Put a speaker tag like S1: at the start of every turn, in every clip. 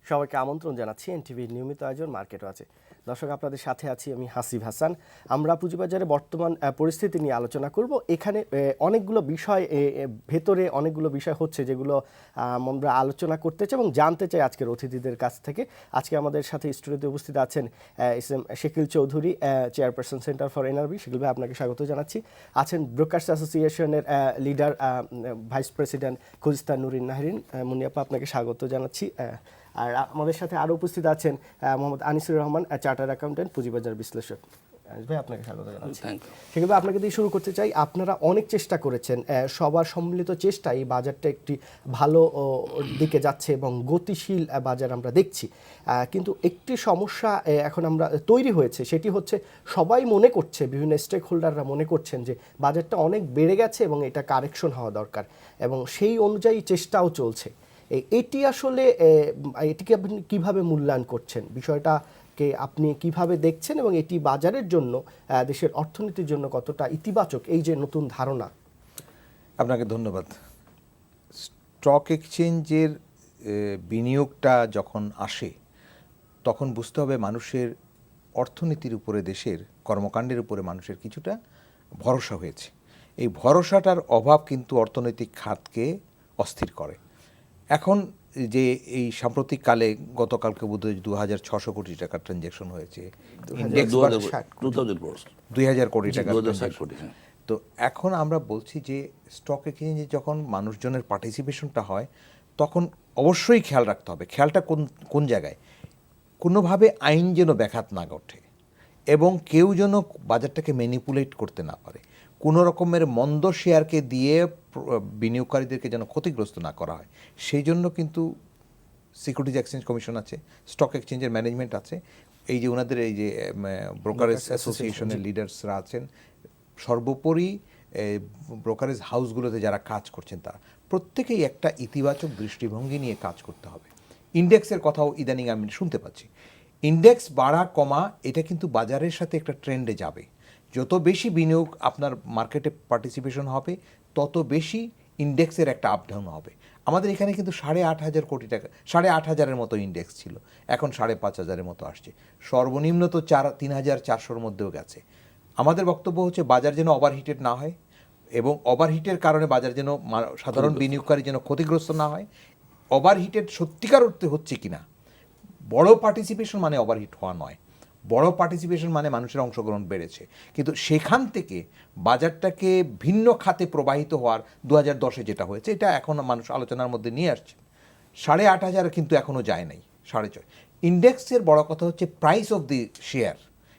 S1: সবাইকে আমন্ত্রণ জানাচ্ছি এনটিভির নিয়মিত আয়োজন মার্কেট ওয়াচে। দর্শক, আপনাদের সাথে আছি আমি হাসিব হাসান। আমরা পুঁজিবাজারে বর্তমান পরিস্থিতি নিয়ে আলোচনা করব। এখানে অনেকগুলো বিষয় ভেতরে অনেকগুলো বিষয় হচ্ছে যেগুলো আমরা আলোচনা করতে চাই এবং জানতে চাই আজকের অতিথিদের কাছ থেকে। আজকে আমাদের সাথে স্টুডিওতে উপস্থিত আছেন S M Shakil Chowdhury, chairperson centre for NRB. Shakil ভাই, আপনাকে স্বাগত জানাচ্ছি। আছেন ব্রোকার্স অ্যাসোসিয়েশনের leader vice president Khujista Nurin Nahrin. Muniappa, আপনাকে স্বাগত জানাচ্ছি। আর আমাদের সাথে আরও উপস্থিত আছেন মোহাম্মদ আনিসুর রহমান, চার্টার্ড অ্যাকাউন্টেন্ট, পুঁজিবাজার বিশ্লেষক। ভাই, আপনাকে স্বাগত জানাচ্ছি। সেক্ষেত্রে আপনাকে দিয়ে শুরু করতে চাই। আপনারা অনেক চেষ্টা করেছেন, সবার সম্মিলিত চেষ্টায় বাজারটা একটি ভালো দিকে যাচ্ছে এবং গতিশীল বাজার আমরা দেখছি। কিন্তু একটি সমস্যা এখন আমরা তৈরি হয়েছে, সেটি হচ্ছে সবাই মনে করছে, বিভিন্ন স্টেক হোল্ডাররা মনে করছেন যে বাজারটা অনেক বেড়ে গেছে এবং এটা কারেকশন হওয়া দরকার, এবং সেই অনুযায়ী চেষ্টাও চলছে। এটি আসলে এটিকে আপনি কীভাবে মূল্যায়ন করছেন, বিষয়টাকে আপনি কিভাবে দেখছেন, এবং এটি বাজারের জন্য, দেশের অর্থনীতির জন্য কতটা ইতিবাচক, এই যে নতুন ধারণা?
S2: আপনাকে ধন্যবাদ। স্টক এক্সচেঞ্জের বিনিয়োগটা যখন আসে তখন বুঝতে হবে মানুষের অর্থনীতির উপরে, দেশের কর্মকাণ্ডের উপরে মানুষের কিছুটা ভরসা হয়েছে। এই ভরসাটার অভাব কিন্তু অর্থনৈতিক খাতকে অস্থির করে। এখন যে এই সাম্প্রতিক কালে গতকালকে বোধহয় 2600 কোটি টাকার ট্রানজ্যাকশন হয়েছে, 2000 কোটি টাকা। তো এখন আমরা বলছি যে স্টক এক্সচেঞ্জে যখন মানুষজনের পার্টিসিপেশনটা হয় তখন অবশ্যই খেয়াল রাখতে হবে। খেয়ালটা কোন জায়গায়, কোনোভাবে আইন যেন ব্যাঘাত না ঘটে এবং কেউ যেন বাজারটাকে ম্যানিপুলেট করতে না পারে। কোনো রকমের মন্দ শেয়ারকে দিয়ে বিনিয়োগকারীদেরকে যেন ক্ষতিগ্রস্ত না করা হয়, সেই জন্য কিন্তু সিকিউরিটিজ এক্সচেঞ্জ কমিশন আছে, স্টক এক্সচেঞ্জের ম্যানেজমেন্ট আছে, এই যে ওনাদের এই যে ব্রোকারেজ অ্যাসোসিয়েশনের লিডার্সরা আছেন, সর্বোপরি ব্রোকারেজ হাউসগুলোতে যারা কাজ করছেন তারা প্রত্যেকেই একটা ইতিবাচক দৃষ্টিভঙ্গি নিয়ে কাজ করতে হবে। ইন্ডেক্সের কথাও ইদানিং আমি শুনতে পাচ্ছি। ইন্ডেক্স বাড়া কমা এটা কিন্তু বাজারের সাথে একটা ট্রেন্ডে যাবে। যত বেশি বিনিয়োগ আপনার মার্কেটে পার্টিসিপেশন হবে তত বেশি ইন্ডেক্সের একটা আপ ডাউন হবে। আমাদের এখানে কিন্তু 8,500 কোটি টাকা, 8,500-এর মতো ইন্ডেক্স ছিল, এখন 5,500-এর মতো আসছে। সর্বনিম্ন তো 3,400-র মধ্যেও গেছে। আমাদের বক্তব্য হচ্ছে বাজার যেন ওভারহিটেড না হয় এবং ওভারহিটের কারণে বাজার যেন সাধারণ বিনিয়োগকারী যেন ক্ষতিগ্রস্ত না হয়। ওভারহিটেড সত্যিকার অর্থে হচ্ছে কিনা, বড় পার্টিসিপেশন মানে ওভারহিট হওয়া নয়, বড় পার্টিসিপেশন মানে মানুষের অংশগ্রহণ বেড়েছে, কিন্তু সেখান থেকে বাজারটাকে ভিন্ন খাতে প্রবাহিত হওয়ার 2010-এ যেটা হয়েছে এটা এখন মানুষ আলোচনার মধ্যে নিয়ে আসছে। 8,500 কিন্তু এখনও যায় নাই, 6.5। ইন্ডেক্সের বড় কথা হচ্ছে প্রাইস অফ দি শেয়ার,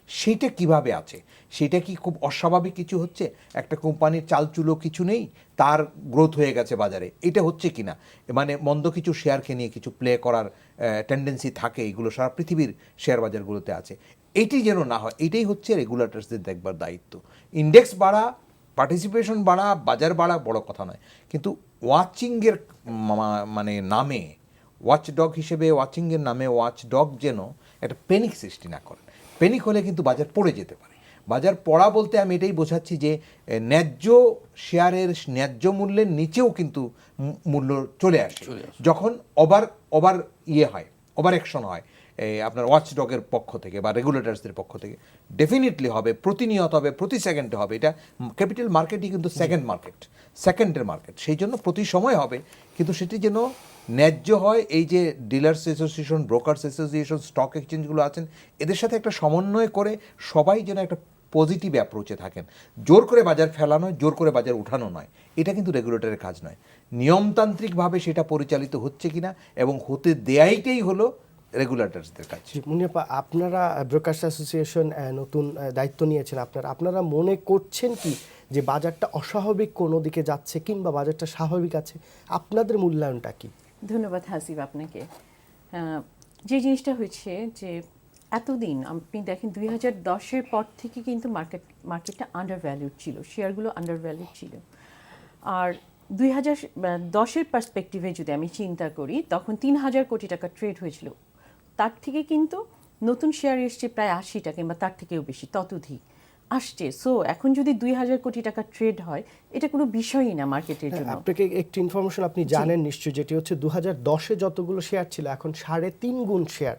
S2: সেইটা কিভাবে আছে, সেটা কি খুব অস্বাভাবিক কিছু হচ্ছে, একটা কোম্পানির চালচুলো কিছু নেই, তার গ্রোথ হয়ে গেছে বাজারে, এটা হচ্ছে কিনা, মানে মন্দ কিছু শেয়ারকে নিয়ে কিছু প্লে করার টেন্ডেন্সি থাকে, এগুলো সারা পৃথিবীর শেয়ার বাজারগুলোতে আছে, এটি যেন না হয়, এটাই হচ্ছে রেগুলেটরসদের দেখবার দায়িত্ব। ইন্ডেক্স বাড়া, পার্টিসিপেশন বাড়া, বাজার বাড়া বড় কথা নয়, কিন্তু ওয়াচিংয়ের মানে নামে, ওয়াচডগ হিসেবে ওয়াচিংয়ের নামে ওয়াচডগ যেন একটা পেনিক সৃষ্টি না করেন। পেনিক হলে কিন্তু বাজার পড়ে যেতে পারে। বাজার পড়া বলতে আমি এটাই বোঝাচ্ছি যে ন্যায্য শেয়ারের ন্যায্য মূল্যের নিচেও কিন্তু মূল্য চলে আসে যখন ওভার হয়, ওভার অ্যাকশন হয় আপনার ওয়াচডগের পক্ষ থেকে বা রেগুলেটরসদের পক্ষ থেকে। ডেফিনেটলি হবে, প্রতিনিয়ত হবে, প্রতি সেকেন্ডে হবে। এটা ক্যাপিটাল মার্কেটই কিন্তু সেকেন্ডের মার্কেট, সেই জন্য প্রতি সময় হবে, কিন্তু সেটি যেন ন্যায্য হয়। এই যে dealers association, brokers association, stock এক্সচেঞ্জগুলো আছেন, এদের সাথে একটা সমন্বয় করে সবাই যেন একটা পজিটিভ অ্যাপ্রোচে থাকেন। জোর করে বাজার ফেলানো, জোর করে বাজার উঠানো নয়, এটা কিন্তু রেগুলেটরের কাজ নয়। নিয়মতান্ত্রিকভাবে সেটা পরিচালিত হচ্ছে কিনা এবং হতে দেয়াইটাই হলো রেগুলেটরসদের কাজ।
S1: মুনিয়াপ্পা, আপনারা ব্রোকার্স অ্যাসোসিয়েশন নতুন দায়িত্ব নিয়েছেন, আপনারা মনে করছেন কি যে বাজারটা অস্বাভাবিক কোনো দিকে যাচ্ছে কিংবা বাজারটা স্বাভাবিক আছে? আপনাদের মূল্যায়নটা কি?
S3: ধন্যবাদ হাসিব আপনাকে। যে জিনিসটা হয়েছে যে এতদিন আপনি দেখেন 2010-এর পর থেকে কিন্তু মার্কেটটা আন্ডার ভ্যালুড ছিল, শেয়ারগুলো আন্ডার ভ্যালুড ছিল। আর 2010-এর পার্সপেক্টিভে যদি আমি চিন্তা করি তখন 3,000 কোটি টাকা ট্রেড হয়েছিল, তার থেকে কিন্তু নতুন শেয়ার এসছে প্রায় 80টা কিংবা তার থেকেও বেশি, ততোধিক। আসছে। সো এখন যদি 2000 কোটি টাকা ট্রেড হয়, এটা কোনো বিষয়ই না মার্কেটের জন্য।
S1: আপনাকে একটি ইনফরমেশন আপনি জানেন নিশ্চয়ই, যেটি হচ্ছে 2010-এ যতগুলো শেয়ার ছিল এখন 3.5 গুণ শেয়ার।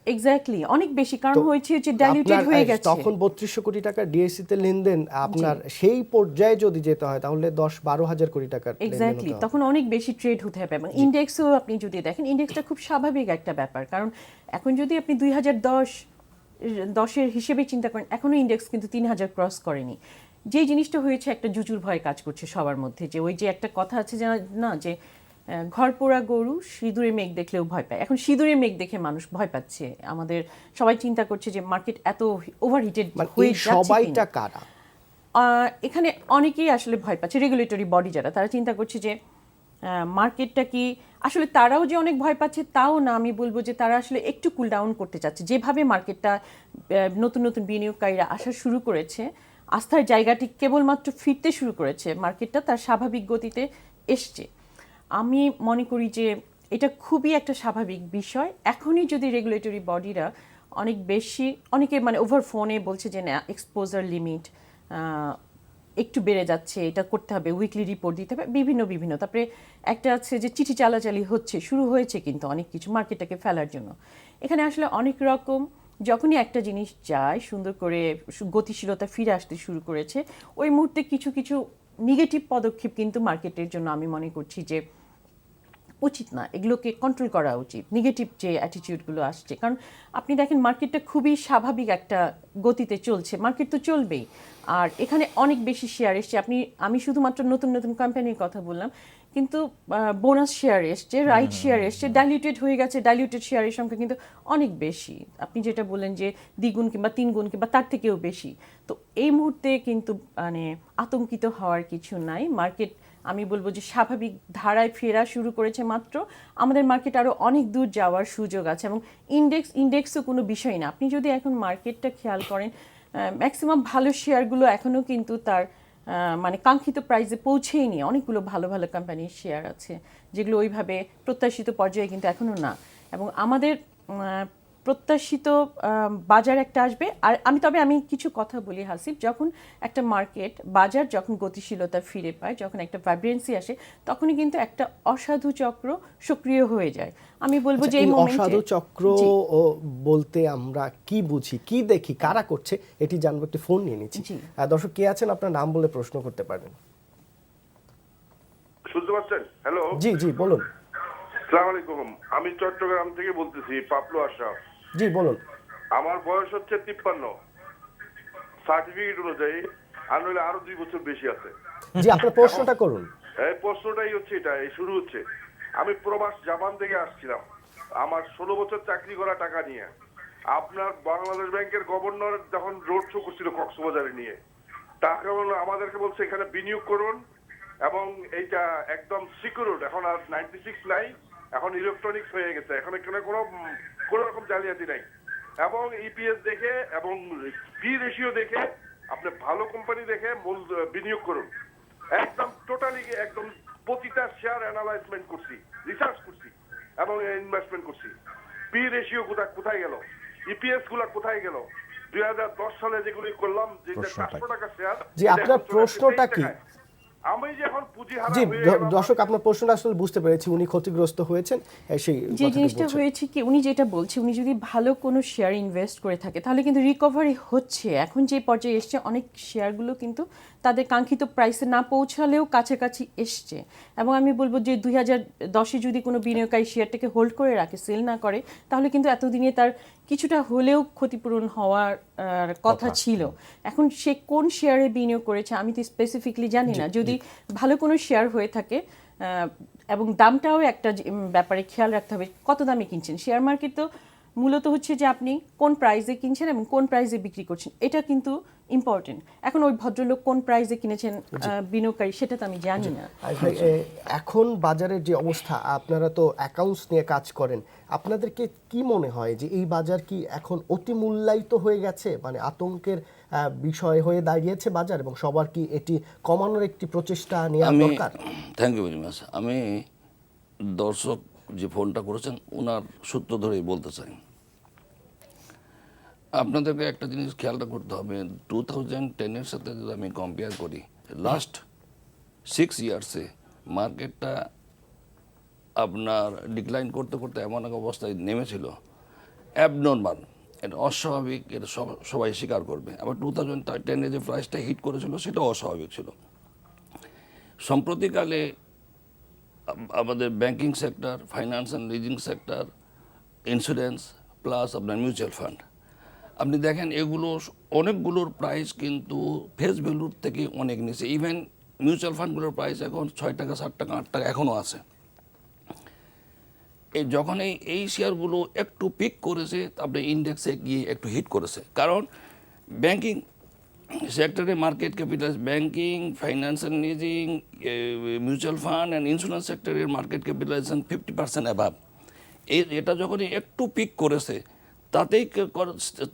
S3: এক্স্যাক্টলি, অনেক বেশি, কারণ
S1: তো
S3: হয়েছে যে ডাইলিউটেড
S1: আপনার,
S3: হয়ে গেছে।
S1: তখন 3200 কোটি টাকা ডিএসসি তে লেনদেন, আপনার সেই পর্যায়ে যদি যেতে হয় তাহলে 10-12 হাজার কোটি টাটার লেনদেন
S3: এক্স্যাক্টলি,
S1: হতে হবে।
S3: তখন অনেক বেশি ট্রেড হতে হবে। এবং ইন্ডেক্সও আপনি যদি দেখেন, ইন্ডেক্সটা খুব স্বাভাবিক একটা ব্যাপার, কারণ এখন যদি আপনি 2010-এর হিসেবে চিন্তা করেন, এখনো ইন্ডেক্স কিন্তু 3000 ক্রস করেনি। যে জিনিসটা হয়েছে, একটা জুজুর ভয় কাজ করছে সবার মধ্যে, যে ওই যে একটা কথা আছে না, যে ঘর পোড়া গরু সিঁদুরে মেঘ দেখলেও ভয় পায়। এখন সিঁদুরে মেঘ দেখে মানুষ ভয় পাচ্ছে। আমাদের সবাই চিন্তা করছে যে মার্কেট এত ওভারহিটেড
S1: মানে
S3: হয়ে
S1: এই
S3: যাচ্ছে
S1: সবাইটা
S3: কিনা।
S1: কারা?
S3: এখানে অনেকেই আসলে ভয় পাচ্ছে, রেগুলেটরি বডি যারা, তারা চিন্তা করছে যে মার্কেটটা কি আসলে, তারাও যে অনেক ভয় পাচ্ছে তাও না, আমি বলবো যে তারা আসলে একটু কুল ডাউন করতে চাচ্ছে। যেভাবে মার্কেটটা নতুন নতুন বিনিয়োগকারীরা আসা শুরু করেছে, আস্থার জায়গাটি কেবলমাত্র ফিরতে শুরু করেছে, মার্কেটটা তার স্বাভাবিক গতিতে এসছে। আমি মনে করি যে এটা খুবই একটা স্বাভাবিক বিষয়। এখনই যদি রেগুলেটরি বডিরা অনেক বেশি, অনেকে মানে ওভার ফোনে বলছে যে না, এক্সপোজার লিমিট একটু বেড়ে যাচ্ছে, এটা করতে হবে, উইকলি রিপোর্ট দিতে হবে, বিভিন্ন। তারপরে একটা আছে যে চিঠি চালাচালি হচ্ছে, শুরু হয়েছে কিন্তু অনেক কিছু মার্কেটটাকে ফেলার জন্য। এখানে আসলে অনেক রকম, যখনই একটা জিনিস যায় সুন্দর করে গতিশীলতা ফিরে আসতে শুরু করেছে, ওই মুহূর্তে কিছু কিছু নেগেটিভ পদক্ষেপ কিন্তু মার্কেটের জন্য আমি মনে করছি যে উচিত না, এগুলোকে কন্ট্রোল করা উচিত, নেগেটিভ যে অ্যাটিটিউডগুলো আসছে। কারণ আপনি দেখেন মার্কেটটা খুবই স্বাভাবিক একটা গতিতে চলছে, মার্কেট তো চলবেই। আর এখানে অনেক বেশি শেয়ার এসছে, আমি শুধুমাত্র নতুন নতুন কোম্পানির কথা বললাম, কিন্তু বোনাস শেয়ার এসছে, রাইট শেয়ার এসছে, ডাইলিউটেড হয়ে গেছে, ডাইলিউটেড শেয়ারের সংখ্যা কিন্তু অনেক বেশি। আপনি যেটা বললেন যে 2 গুণ কিংবা 3 গুণ কিংবা তার থেকেও বেশি। তো এই মুহূর্তে কিন্তু মানে আতঙ্কিত হওয়ার কিছু নাই। মার্কেট আমি বলবো যে স্বাভাবিক ধারায় ফেরা শুরু করেছে মাত্র। আমাদের মার্কেট আরও অনেক দূর যাওয়ার সুযোগ আছে। এবং ইন্ডেক্সও কোনো বিষয় না। আপনি যদি এখন মার্কেটটা খেয়াল করেন, ম্যাক্সিমাম ভালো শেয়ারগুলো এখনও কিন্তু তার মানে কাঙ্ক্ষিত প্রাইসে পৌঁছেইনি। অনেকগুলো ভালো ভালো কোম্পানির শেয়ার আছে যেগুলো ওইভাবে প্রত্যাশিত পর্যায়ে কিন্তু এখনও না। এবং আমাদের প্রত্যাশিত বাজার একটা আসবে। আর আমি কিছু কথা বলি হাসিব, যখন একটা বাজার যখন গতিশীলতা ফিরে পায়, যখন একটা ভাইব্রেন্সি আসে, তখনই কিন্তু একটা অসাধু চক্র সক্রিয় হয়ে যায়। আমি বলবো যে এই মোমেন্টে
S1: অসাধু চক্র বলতে আমরা কি বুঝি, কি দেখি, কারা করছে, এটি জানবো। একটি ফোন নিয়ে নিচ্ছি। দর্শক কে আছেন, আপনার নাম বলে প্রশ্ন করতে পারেন।
S4: শুনতে পাচ্ছেন? হ্যালো,
S1: জি বলুন।
S4: আসসালামু আলাইকুম। আমি চট্টগ্রাম থেকে বলতেছি, পাপলু আশরাফ।
S1: জি বলুন।
S4: আমার বয়স হচ্ছে 53, সার্টিফিকেট অনুযায়ী, আর নইলে আরো 2 বছর বেশি আছে।
S1: জি, আপনার প্রশ্নটা করুন।
S4: এই প্রশ্নটাই হচ্ছে এটা, এই শুরু হচ্ছে। আমি প্রবাস জাপান থেকে আসছিলাম আমার 16 বছর চাকরি করা টাকা নিয়ে। আপনার বাংলাদেশ ব্যাংকের গভর্নর যখন রোড শো করছিল কক্সবাজারে নিয়ে, টাকা আমাদেরকে বলছে এখানে বিনিয়োগ করুন এবং এইটা একদম সিকিউরড। এখন আর 96 নাই, এখন ইলেকট্রনিক্স হয়ে গেছে, এখন এখানে কোনো রকম জালিয়াতি নাই। এবং ইপিএস দেখে এবং পি রেশিও দেখে আপনি ভালো কোম্পানি দেখে মূল বিনিয়োগ করুন। একদম টোটালি একদম প্রতিটা শেয়ার অ্যানালাইজমেন্ট করছি, রিসার্চ করছি এবং ইনভেস্টমেন্ট করছি। পি রেশিও কোথায় গেল, ইপিএস গুলা কোথায় গেল, 2010 সালে যেগুলি করলাম, যেটা 400 টাকা শেয়ার।
S1: জি, আপনার প্রশ্নটা কি?
S4: আমি যে এখন পুঁজি হারা
S1: জি
S4: হয়ে গেলাম।
S1: দর্শক, আপনার প্রশ্নটা আসলে বুঝতে পেরেছি, উনি ক্ষতিগ্রস্ত হয়েছেন সেই
S3: যে জিনিসটা হয়েছে কি, উনি যেটা বলছে, উনি যদি ভালো কোনো শেয়ার ইনভেস্ট করে থাকে তাহলে কিন্তু রিকভারি হচ্ছে। এখন যে পর্যায়ে এসছে, অনেক শেয়ারগুলো কিন্তু তাদের কাঙ্ক্ষিত প্রাইসে না পৌঁছালেও কাছাকাছি এসছে। এবং আমি বলবো যে 2010-এ যদি কোনো বিনিয়োগকারী শেয়ারটাকে হোল্ড করে রাখে, সেল না করে, তাহলে কিন্তু এতদিনে তার কিছুটা হলেও ক্ষতিপূরণ হওয়ার কথা ছিল। এখন সে কোন শেয়ারে বিনিয়োগ করেছে আমি তো স্পেসিফিকলি জানি না। যদি ভালো কোনো শেয়ার হয়ে থাকে এবং দামটাও একটা ব্যাপারে খেয়াল রাখতে হবে, কত দামে কিনছেন। শেয়ার মার্কেট তো মূলত হচ্ছে যে আপনি কোন প্রাইসে কিনছেন এবং কোন প্রাইসে বিক্রি করছেন, এটা কিন্তু ইম্পর্টেন্ট। এখন ওই ভদ্রলোক কোন প্রাইসে কিনেছেন বিনিয়োগকারী, সেটা তো আমি জানি না।
S1: এখন বাজারের যে অবস্থা, আপনারা তো অ্যাকাউন্টস নিয়ে কাজ করেন, আপনাদেরকে কি মনে হয় যে এই বাজার কি এখন অতি মূল্যায়িত হয়ে গেছে, মানে আতঙ্কের বিষয় হয়ে দাঁড়িয়েছে বাজার, এবং সবার কি এটি কমানোর একটি প্রচেষ্টা নেওয়া দরকার?
S5: Thank you very much. আমি দর্শক যে ফোনটা করেছেন ওনার সূত্র ধরেই বলতে চাই, আপনাদেরকে একটা জিনিস খেয়ালটা করতে হবে, 2010-এর সাথে যদি আমি কম্পেয়ার করি, লাস্ট 6 ইয়ার্সে মার্কেটটা আপনার ডিক্লাইন করতে করতে এমন এক অবস্থায় নেমেছিল, অ্যাবনর্মাল, এটা অস্বাভাবিক, এটা সবাই স্বীকার করবে। আবার 2010-এ যে প্রাইসটা হিট করেছিল সেটাও অস্বাভাবিক ছিল। সম্প্রতিকালে আমাদের banking sector, finance and leasing sector, insurance plus আপনার মিউচুয়াল ফান্ড, আপনি দেখেন এগুলো অনেকগুলোর প্রাইস কিন্তু ফেস ভ্যালুর থেকে অনেক নিচে। ইভেন মিউচুয়াল ফান্ডগুলোর প্রাইস এখন 6 টাকা, 7 টাকা, 8 টাকা এখনও আছে। এই যখন এই শেয়ারগুলো একটু পিক করেছে, তারপরে ইন্ডেক্সে গিয়ে একটু হিট করেছে, কারণ ব্যাংকিং সেক্টরে market capital, banking, finance and leasing, mutual fund and insurance সেক্টরের মার্কেট ক্যাপিটালাইজেশন 50% অ্যাভাব। এটা যখন একটু পিক করেছে,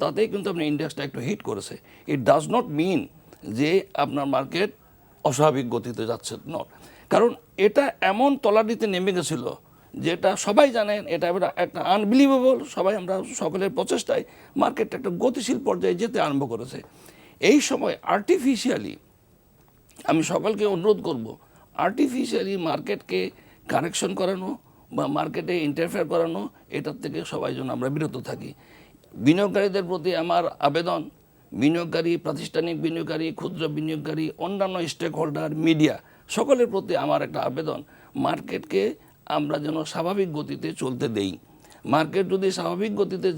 S5: তাতেই কিন্তু আপনার ইন্ডেক্সটা একটু হিট করেছে। ইট ডাজ নট মিন যে আপনার মার্কেট অস্বাভাবিক গতিতে যাচ্ছে, নট। কারণ এটা এমন তলানিতে নেমে গেছিল যেটা সবাই জানেন, এটা একটা আনবিলিভেবল। সবাই আমরা সকলের প্রচেষ্টায় মার্কেটটা একটা গতিশীল পর্যায়ে যেতে আরম্ভ করেছে। এই সময় আর্টিফিশিয়ালি, আমি সকলকে অনুরোধ করব, আর্টিফিশিয়ালি মার্কেটকে কারেকশন করানো বা মার্কেটে ইন্টারফেয়ার করানো, এটার থেকে সবাই যেন আমরা বিরত থাকি। বিনিয়োগকারীদের প্রতি আমার আবেদন, বিনিয়োগকারী, প্রাতিষ্ঠানিক বিনিয়োগকারী, ক্ষুদ্র বিনিয়োগকারী, অন্যান্য স্টেক হোল্ডার, মিডিয়া, সকলের প্রতি আমার একটা আবেদন, মার্কেটকে আমরা যেন স্বাভাবিক গতিতে চলতে দেই। মার্কেট যদি স্বাভাবিক গতিতে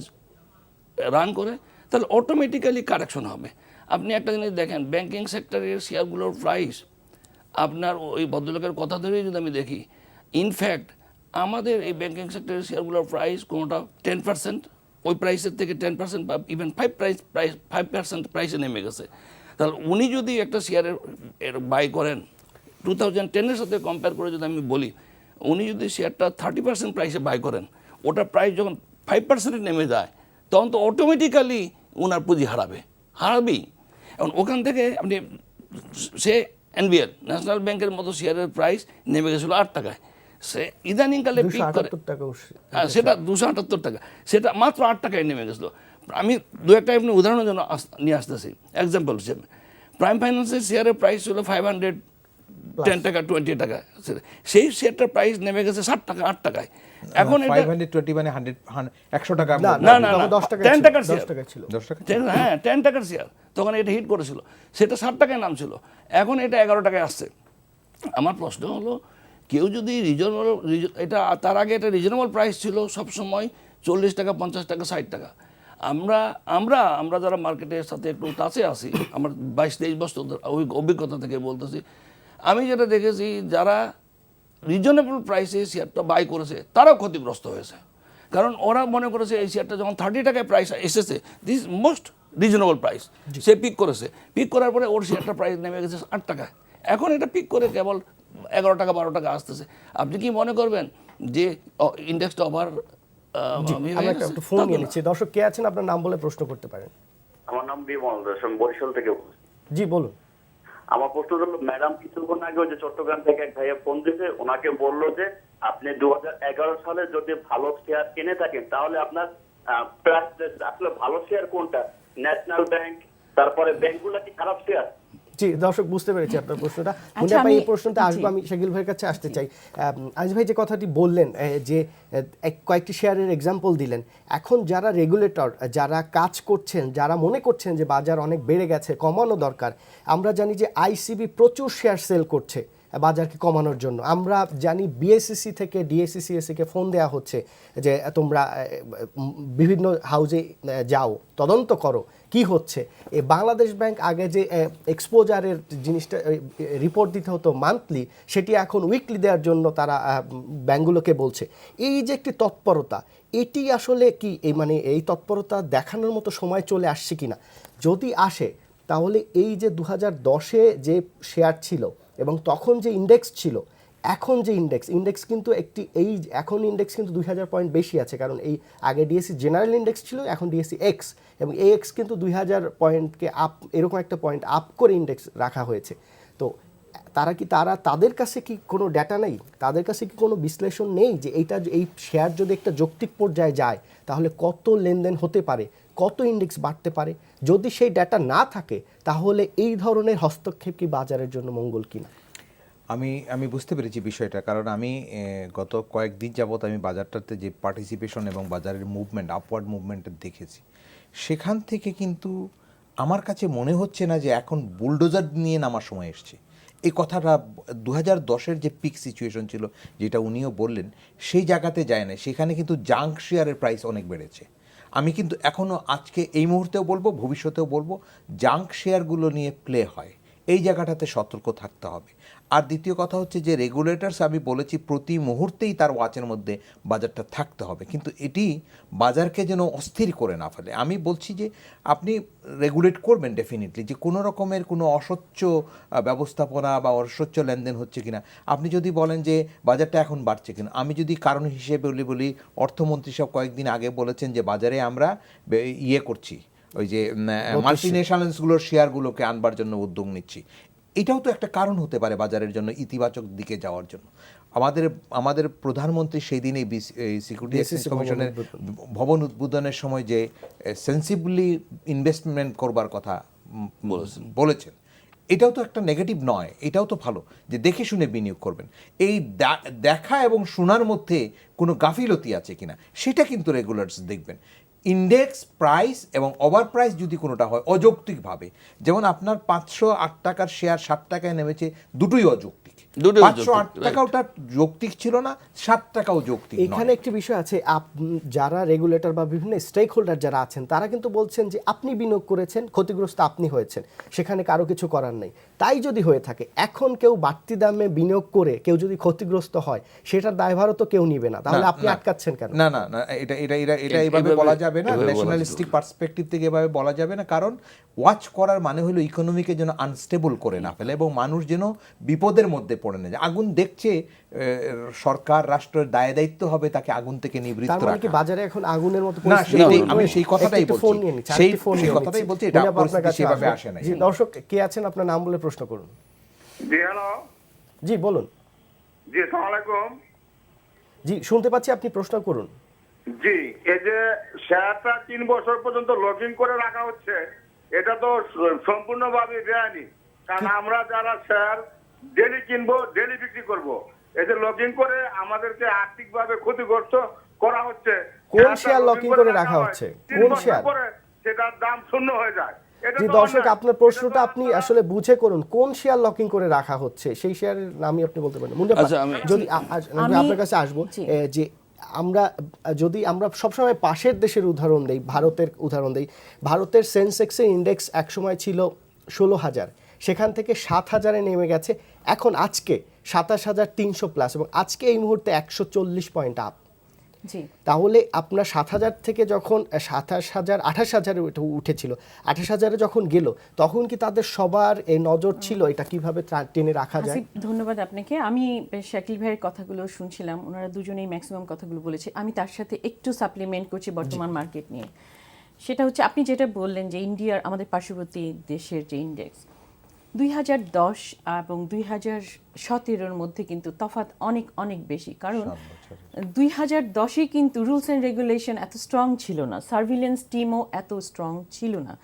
S5: রান করে তাহলে অটোমেটিক্যালি কারেকশন হবে। আপনি একটা জিনিস দেখেন, ব্যাংকিং সেক্টরের শেয়ারগুলোর প্রাইস, আপনার ওই ভদ্রলোকের কথা ধরেই যদি আমি দেখি, ইনফ্যাক্ট আমাদের এই ব্যাংকিং সেক্টরের শেয়ারগুলোর প্রাইস কোনোটা 10%, ওই প্রাইসের থেকে 10% বা ইভেন 5% প্রাইসে নেমে গেছে। তাহলে উনি যদি একটা শেয়ারের বাই করেন, 2010-এর সাথে কম্পেয়ার করে যদি আমি বলি, উনি যদি শেয়ারটা 30% প্রাইসে বাই করেন, ওটা প্রাইস যখন 5% নেমে যায়, তখন তো অটোমেটিক্যালি ওনার পুঁজি হারাবেই। এখন ওখান থেকে আপনি, সে এনবিএল, ন্যাশনাল ব্যাংকের মতো শেয়ারের প্রাইস নেমে গেছিলো 8 টাকায়, সে ইদানিংকালে পিক করে, হ্যাঁ সেটা 278 টাকা, সেটা মাত্র 8 টাকায় নেমে গেছিলো। আমি দু একটা এমনি উদাহরণের জন্য নিয়ে আসতেছি, এক্সাম্পল হিসেবে। প্রাইম ফাইন্যান্সের শেয়ারের প্রাইস ছিল 510 টাকা, 20 টাকা, সেই শেয়ারটার প্রাইস নেমে গেছে 60 টাকা, 8 টাকায়। এখন এটা
S2: 520 মানে 100 টাকা,
S5: না 10 টাকার শেয়ার,
S2: 10 টাকা,
S5: হ্যাঁ 10 টাকার শেয়ার, তখন এটা হিট করেছিল, সেটা 60 টাকায় নাম ছিল, এখন এটা 11 টাকায় আসছে। আমার প্রশ্ন হলো, কেউ যদি রিজনেবল, এটা তার আগে এটা রিজনেবল প্রাইস ছিল সবসময় 40 টাকা, 50 টাকা, 60 টাকা। আমরা যারা মার্কেটের সাথে একটু টাচে আছি, আমার 22-23 বছর অভিজ্ঞতা থেকে বলতেছি, আমি যেটা দেখেছি, যারা রিজনেবল প্রাইসে শেয়ারটা বাই করেছে তারাও ক্ষতিগ্রস্ত হয়েছে। কারণ ওরা মনে করেছে এই শেয়ারটা যখন 30 টাকায় প্রাইস এসেছে, দিস মোস্ট রিজনেবল প্রাইস, সে পিক করেছে, পিক করার পরে ওর শেয়ারটার প্রাইস নেমে গেছে 8 টাকায়, এখন এটা পিক করে কেবল 11 টাকা, 12 টাকা আসতেছে। আপনি কি মনে করবেন যে ইন্ডেক্সটা ওভার?
S1: ফোন নিয়ে নিচ্ছি। দর্শক কে আছেন, আপনার নাম বলে প্রশ্ন করতে পারেন।
S6: আমার নাম বিমল দাস, আমি বরিশাল থেকে বলছি।
S1: জি বলুন।
S6: আমার প্রশ্ন হলো, ম্যাডাম কিছুক্ষণ আগে ওই যে চট্টগ্রাম থেকে এক ভাইয়া ফোন দিয়েছে, ওনাকে বললো যে আপনি 2011 সালে যদি ভালো শেয়ার কিনে থাকেন তাহলে আপনার প্রাইস, আসলে ভালো শেয়ার কোনটা, ন্যাশনাল ব্যাংক, তারপরে ব্যাংকগুলো কি খারাপ শেয়ার?
S1: জি দর্শক বুঝতে পেরেছি আপনার প্রশ্নটা।
S3: আচ্ছা,
S1: এই প্রশ্নটা আসবো, আমি শাকিল ভাইয়ের কাছে আসতে চাই। আজ ভাই যে কথাটি বললেন, যে কয়েকটি শেয়ারের এক্সাম্পল দিলেন, এখন যারা রেগুলেটর, যারা কাজ করছেন, যারা মনে করছেন যে বাজার অনেক বেড়ে গেছে, কমানো দরকার, আমরা জানি যে আইসিবি প্রচুর শেয়ার সেল করছে বাজারকে কমানোর জন্য। আমরা জানি বিএসসিসি থেকে ডিএসসিসিএসকে ফোন দেওয়া হচ্ছে যে তোমরা বিভিন্ন হাউজে যাও, তদন্ত করো কি হচ্ছে। এই বাংলাদেশ ব্যাংক আগে যে এক্সপোজারের জিনিসটা রিপোর্ট দিতে হতো মান্থলি, সেটি এখন উইকলি দেওয়ার জন্য তারা ব্যাংকগুলোকে বলছে। এই যে একটি তৎপরতা, এটি আসলে কি এই তৎপরতা দেখানোর মতো সময় চলে আসছে কিনা? যদি আসে তাহলে এই যে 2010-এ যে শেয়ার ছিল এবং তখন যে ইন্ডেক্স ছিল, এখন যে ইন্ডেক্স কিন্তু এখন ইন্ডেক্স কিন্তু 2000 পয়েন্ট বেশি আছে, কারণ এই আগে ডিএসসি জেনারেল ইন্ডেক্স ছিল, এখন ডিএসসি এক্স, এবং এই এক্স কিন্তু 2000 পয়েন্টকে আপ, এরকম একটা পয়েন্ট আপ করে ইন্ডেক্স রাখা হয়েছে। তো তাদের কাছে কি কোনো ডেটা নেই, তাদের কাছে কি কোনো বিশ্লেষণ নেই যে এই শেয়ার যদি একটা যৌক্তিক পর্যায়ে যায় তাহলে কত লেনদেন হতে পারে, কত ইন্ডেক্স বাড়তে পারে? যদি সেই ডেটা না থাকে তাহলে এই ধরনের হস্তক্ষেপ কি বাজারের জন্য মঙ্গল কিনা?
S2: আমি বুঝতে পেরেছি বিষয়টা, কারণ আমি গত কয়েকদিন যাবত আমি বাজারটাতে যে পার্টিসিপেশন এবং বাজারের মুভমেন্ট, আপওয়ার্ড মুভমেন্টটা দেখেছি, সেখান থেকে কিন্তু আমার কাছে মনে হচ্ছে না যে এখন বুলডোজার নিয়ে নামার সময় এসছে। এই কথাটা 2010-এর যে পিক সিচুয়েশন ছিল, যেটা উনিও বললেন, সেই জায়গাতে যায় না। সেখানে কিন্তু জাঙ্ক শেয়ারের প্রাইস অনেক বেড়েছে। আমি কিন্তু এখনও আজকে এই মুহূর্তেও বলবো, ভবিষ্যতেও বলবো, জাঙ্ক শেয়ারগুলো নিয়ে প্লে হয়, এই জায়গাটাতে সতর্ক থাকতে হবে। আর দ্বিতীয় কথা হচ্ছে যে রেগুলেটরস, আমি বলেছি প্রতি মুহূর্তেই তার ওয়াচের মধ্যে বাজারটা থাকতে হবে, কিন্তু এটি বাজারকে যেন অস্থির করে না ফেলে। আমি বলছি যে আপনি রেগুলেট করবেন ডেফিনেটলি, যে কোনো রকমের কোনো অস্বচ্ছ ব্যবস্থাপনা বা অস্বচ্ছ লেনদেন হচ্ছে কিনা। আপনি যদি বলেন যে বাজারটা এখন বাড়ছে কিনা, আমি যদি কারণ হিসেবে বলি, অর্থমন্ত্রী সব কয়েকদিন আগে বলেছেন যে বাজারে আমরা ইয়ে করছি, ওই যে মাল্টিনেশনালসগুলোর শেয়ারগুলোকে আনবার জন্য উদ্যোগ নিচ্ছি। এটাও তো একটা কারণ হতে পারে বাজারের জন্য ইতিবাচক দিকে যাওয়ার জন্য। আমাদের প্রধানমন্ত্রী সেই দিন এই সিকিউরিটি এক্সচেঞ্জ কমিশনের ভবন উদ্বোধনের সময় যে সেন্সিবলি ইনভেস্টমেন্ট করবার কথা বলেছেন, এটাও তো একটা নেগেটিভ নয়, এটাও তো ভালো যে দেখে শুনে বিনিয়োগ করবেন। এই দেখা এবং শোনার মধ্যে কোনো গাফিলতি আছে কিনা সেটা কিন্তু রেগুলেটরস দেখবেন। ইন্ডেক্স প্রাইস এবং ওভার প্রাইস যদি কোনোটা হয় অযৌক্তিকভাবে, যেমন আপনার 508 টাকার শেয়ার 7 টাকায় নেমেছে, দুটোই অযৌক্তিক। 508 টাকা ওটা যৌক্তিক ছিল না, 7 টাকাও যৌক্তিক।
S1: এখানে একটি বিষয় আছে, যারা রেগুলেটর বা বিভিন্ন স্টেক হোল্ডার যারা আছেন তারা কিন্তু বলছেন যে আপনি বিনিয়োগ করেছেন, ক্ষতিগ্রস্ত আপনি হয়েছেন, সেখানে কারো কিছু করার নেই। তাই যদি হয়ে থাকে, এখন কেউ বাড়তি দামে বিনিয়োগ করে কেউ যদি ক্ষতিগ্রস্ত হয়, সেটার দায়ভারও তো কেউ নিবে না, তাহলে আপনি আটকাচ্ছেন কেন?
S2: না, এটা এইভাবে বলা যাবে না, ন্যাশনালিস্টিক পার্সপেক্টিভ থেকে এভাবে বলা যাবে না। কারণ ওয়াচ করার মানে হলো ইকোনমিকে যেন আনস্টেবল করে না ফেলে এবং মানুষ যেন বিপদের মধ্যে পড়ে না যায়। আগুন দেখছে, সরকার রাষ্ট্রের দায় দায়িত্ব হবে তাকে আগুন থেকে নিবৃত্ত রাখা।
S1: কি বাজারে এখন আগুনের মতো
S2: না,
S1: পরিস্থিতি?
S2: আমি সেই কথাটাই বলছি, সেই কথাটাই বলছি, এটা পরিস্থিতি সেভাবে আসে না।
S1: জি, দর্শক কে আছেন, আপনার নাম বলে প্রশ্ন করুন।
S4: জি হ্যালো,
S1: জি বলুন।
S4: জি আসসালামু আলাইকুম।
S1: জি শুনতে পাচ্ছি, আপনি প্রশ্ন করুন।
S4: জি, এই যে শেয়ারটা 3 বছর পর্যন্ত লগ ইন করে রাখা হচ্ছে, এটা তো সম্পূর্ণভাবে বেআইনি। কারণ আমরা যারা শেয়ার ডেলি কিনবো, ডেলি বিক্রি করব, এই যে লগ ইন করে আমাদেরকে আর্থিকভাবে ক্ষতিগ্রস্ত করা হচ্ছে।
S1: কোন শেয়ার লগ ইন করে রাখা হচ্ছে? কোন শেয়ার?
S4: সেটার দাম শূন্য হয়ে যায়।
S1: জি দর্শক, আপনার প্রশ্নটা আপনি আসলে বুঝে করুন, কোন শেয়ার লকিং করে রাখা হচ্ছে সেই শেয়ারের নামই আপনি বলতে পারেন। যদি আমি আপনার কাছে আসবো, যে আমরা সবসময় পাশের দেশের উদাহরণ দেই, ভারতের উদাহরণ দেই। ভারতের সেন্সেক্সের ইন্ডেক্স একসময় ছিল 16,000, সেখান থেকে 7,000-এ নেমে গেছে, এখন আজকে 27,300 প্লাস, এবং আজকে এই মুহূর্তে 140 পয়েন্ট আপ। তাহলে আপনার 7,000 থেকে যখন 27,000 28,000-এ উঠেছিল, 28,000-এ যখন গেল, তখন কি তাদের সবার এই নজর ছিল এটা কিভাবে টেনে রাখা যায়?
S3: ধন্যবাদ আপনাকে। আমি শাকিল ভাইয়ের কথাগুলো শুনছিলাম, ওনারা দুজনেই ম্যাক্সিমাম কথাগুলো বলেছে। আমি তার সাথে একটু সাপ্লিমেন্ট করছি বর্তমান মার্কেট নিয়ে। সেটা হচ্ছে আপনি যেটা বললেন যে ইন্ডিয়ার, আমাদের পার্শ্ববর্তী দেশের যে ইন্ডেক্স, 2010 এবং 2017-এর মধ্যে কিন্তু তফাৎ অনেক অনেক বেশি। কারণ 2010-এ কিন্তু রুলস অ্যান্ড রেগুলেশন এত স্ট্রং ছিল না, সার্ভিলেন্স টিমও এত স্ট্রং ছিল না।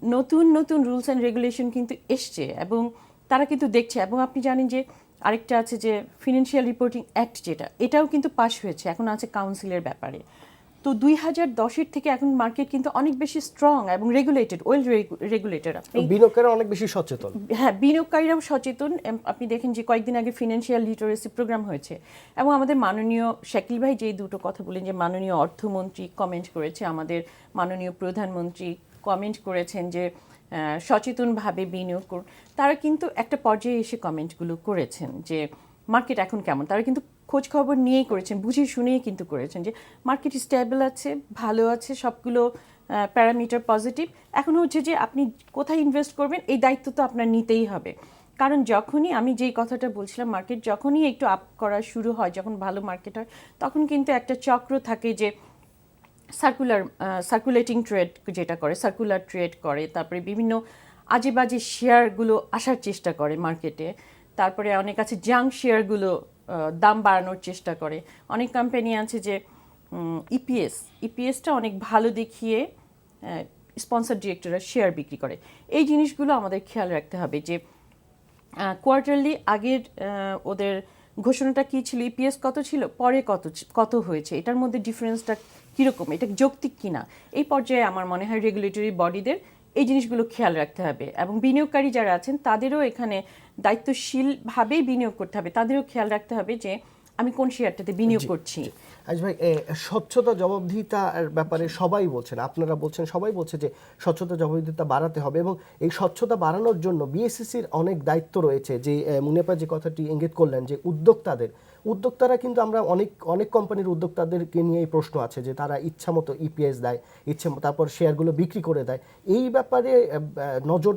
S3: নতুন নতুন রুলস অ্যান্ড রেগুলেশন কিন্তু এসছে এবং তারা কিন্তু দেখছে। এবং আপনি জানেন যে আরেকটা আছে যে ফিনান্সিয়াল রিপোর্টিং অ্যাক্ট, যেটা এটাও কিন্তু পাস হয়েছে, এখন আছে কাউন্সিলের ব্যাপারে। তো 2010-এর থেকে এখন মার্কেট কিন্তু অনেক বেশি স্ট্রং এবং রেগুলেটেড, ওয়েল রেগুলেটেড।
S1: বিনিয়োগকারীরা অনেক বেশি সচেতন।
S3: হ্যাঁ, বিনিয়োগকারীরাও সচেতন। আপনি দেখেন যে কয়েকদিন আগে ফিনান্সিয়াল লিটারেসি প্রোগ্রাম হয়েছে এবং আমাদের মাননীয় শাকিল ভাই যে দুটো কথা বলেন, যে মাননীয় অর্থমন্ত্রী কমেন্ট করেছে, আমাদের মাননীয় প্রধানমন্ত্রী কমেন্ট করেছেন যে সচেতনভাবে বিনিয়োগ করুন। তারা কিন্তু একটা পর্যায়ে এসে কমেন্টগুলো করেছেন যে মার্কেট এখন কেমন, তারা কিন্তু খোঁজ খবর নিয়েই করেছেন, বুঝে শুনেই কিন্তু করেছেন যে মার্কেট স্টেবল আছে, ভালো আছে, সবগুলো প্যারামিটার পজিটিভ। এখন হচ্ছে যে আপনি কোথায় ইনভেস্ট করবেন এই দায়িত্ব তো আপনার নিতেই হবে। কারণ যখনই আমি যেই কথাটা বলছিলাম, মার্কেট যখনই একটু আপ করা শুরু হয়, যখন ভালো মার্কেট হয়, তখন কিন্তু একটা চক্র থাকে যে সার্কুলেটিং ট্রেড যেটা করে, সার্কুলার ট্রেড করে, তারপরে বিভিন্ন আজে বাজে শেয়ারগুলো আসার চেষ্টা করে মার্কেটে। তারপরে অনেক আছে জাঙ্ক শেয়ারগুলো দাম বাড়ানোর চেষ্টা করে। অনেক কোম্পানি আছে যে ইপিএসটা অনেক ভালো দেখিয়ে স্পন্সর ডিরেক্টররা শেয়ার বিক্রি করে। এই জিনিসগুলো আমাদের খেয়াল রাখতে হবে যে কোয়ার্টারলি আগের ওদের ঘোষণাটা কি ছিল, ইপিএস কত ছিল, পরে কত হয়েছে, এটার মধ্যে ডিফারেন্সটা কীরকম, এটা যৌক্তিক কিনা, এই পর্যায়ে আমার মনে হয় রেগুলেটরি বডিদের এই জিনিসগুলো খেয়াল রাখতে হবে। এবং বিনিয়োগকারী যারা আছেন তাদেরও এখানে দায়িত্বশীলভাবেই বিনিয়োগ করতে হবে, তাদেরও খেয়াল রাখতে হবে যে আমি কোন শেয়ারটাতে বিনিয়োগ করছি।
S1: আজ ভাই, স্বচ্ছতা জবাবদিহিতার ব্যাপারে সবাই বলছেন, আপনারা বলছেন, সবাই বলছে যে স্বচ্ছতা জবাবদিহিতা বাড়াতে হবে এবং এই স্বচ্ছতা বাড়ানোর জন্য বিএসইসির অনেক দায়িত্ব রয়েছে। যে মুনিয়াপা যে কথাটি ইঙ্গিত করলেন যে উদ্যোক্তারা কিন্তু আমরা অনেক কোম্পানির উদ্যোক্তাদেরকে নিয়ে এই প্রশ্ন আছে যে তারা ইচ্ছামতো ইপিএস দেয়, তারপর শেয়ারগুলো বিক্রি করে দেয়। এই ব্যাপারে নজর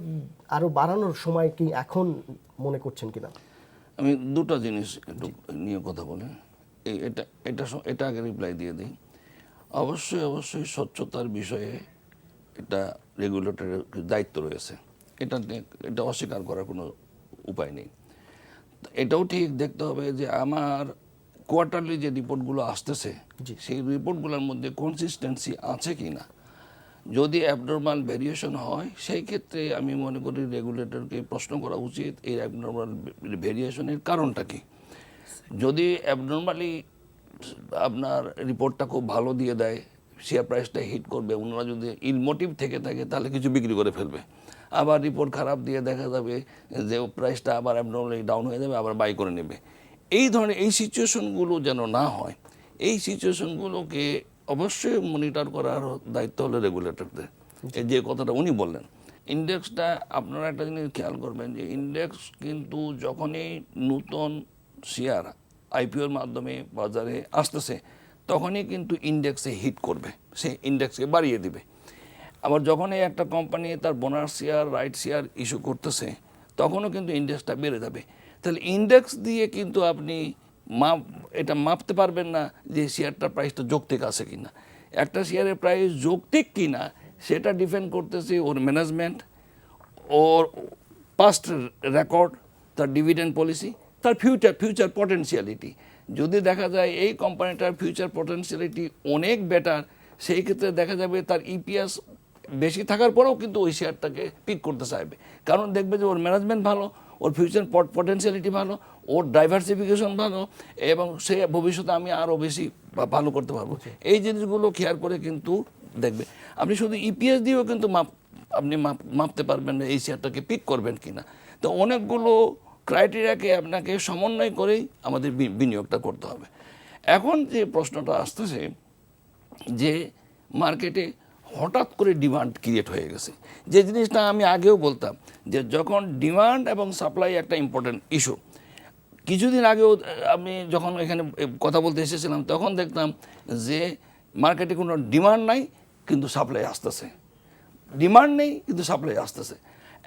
S1: আরো বাড়ানোর সময় কি এখন মনে করছেন কিনা?
S5: আমি দুটো জিনিস একটু নিয়ে কথা বলি। এটা আগে রিপ্লাই দিয়ে দিই। অবশ্যই স্বচ্ছতার বিষয়ে এটা রেগুলেটরের দায়িত্ব রয়েছে, এটা অস্বীকার করার কোনো উপায় নেই। এটাও ঠিক দেখতে হবে যে আমার কোয়ার্টারলি যে রিপোর্টগুলো আসতেছে সেই রিপোর্টগুলোর মধ্যে কনসিস্টেন্সি আছে কি না। যদি অ্যাবনর্মাল ভেরিয়েশন হয় সেই ক্ষেত্রে আমি মনে করি রেগুলেটরকে প্রশ্ন করা উচিত এই অ্যাবনর্মাল ভেরিয়েশনের কারণটা কি। যদি অ্যাবনর্মালি আপনার রিপোর্টটা খুব ভালো দিয়ে দেয়, শেয়ার প্রাইসটা হিট করবে, ওনারা যদি ইলমোটিভ থেকে থাকে তাহলে কিছু বিক্রি করে ফেলবে। আবার রিপোর্ট খারাপ দিয়ে দেখা যাবে যে প্রাইসটা আবার অ্যাবনর্মালি ডাউন হয়ে যাবে, আবার বাই করে নেবে। এই ধরনের এই সিচুয়েশনগুলো যেন না হয়, এই সিচুয়েশনগুলোকে অবশ্যই মনিটর করার দায়িত্ব হলো রেগুলেটরদের। যে কথাটা উনি বললেন, ইন্ডেক্সটা আপনারা একটা জিনিস খেয়াল করবেন যে ইন্ডেক্স কিন্তু যখনই নতুন শেয়ার আইপিওর মাধ্যমে বাজারে আসতেছে তখনই কিন্তু ইন্ডেক্সে হিট করবে, সে ইন্ডেক্সকে বাড়িয়ে দিবে। আবার যখনই একটা কোম্পানি তার bonus share, right share issue করতেছে তখনও কিন্তু ইন্ডেক্সটা বেড়ে যাবে। তাহলে ইন্ডেক্স দিয়ে কিন্তু আপনি এটা মাপতে পারবেন না যে শেয়ারটার প্রাইসটা যৌক্তিক আছে কিনা। একটা শেয়ারের প্রাইস যৌক্তিক কিনা সেটা ডিপেন্ড করতেছে ওর ম্যানেজমেন্ট, ওর পাস্ট রেকর্ড, তার ডিভিডেন্ড পলিসি, তার ফিউচার পটেনশিয়ালিটি। যদি দেখা যায় এই কোম্পানিটার ফিউচার পটেনশিয়ালিটি অনেক বেটার, সেই ক্ষেত্রে দেখা যাবে তার ইপিএস বেশি থাকার পরেও কিন্তু ওই শেয়ারটাকে পিক করতে চাইবে, কারণ দেখবে যে ওর ম্যানেজমেন্ট ভালো, ওর ফিউচার পটেনশিয়ালিটি ভালো, ওর ডাইভার্সিফিকেশন ভালো, এবং সে ভবিষ্যতে আমি আরও বেশি ভালো করতে পারবো। এই জিনিসগুলো খেয়াল করে কিন্তু দেখবে। আপনি শুধু ইপিএস দিয়েও কিন্তু আপনি মাপতে পারবেন না এই শেয়ারটাকে পিক করবেন কিনা। তো অনেকগুলো ক্রাইটেরিয়াকে আপনাকে সমন্বয় করেই আমাদের বিনিয়োগটা করতে হবে। এখন যে প্রশ্নটা আসতেছে যে মার্কেটে হঠাৎ করে ডিমান্ড ক্রিয়েট হয়ে গেছে, যে জিনিসটা আমি আগেও বলতাম যে যখন ডিমান্ড এবং সাপ্লাই একটা ইম্পর্টেন্ট ইস্যু। কিছুদিন আগেও আমি যখন এখানে কথা বলতে এসেছিলাম তখন দেখতাম যে মার্কেটে কোনো ডিমান্ড নাই কিন্তু সাপ্লাই আসতেছে, ডিমান্ড নেই কিন্তু সাপ্লাই আসতেছে।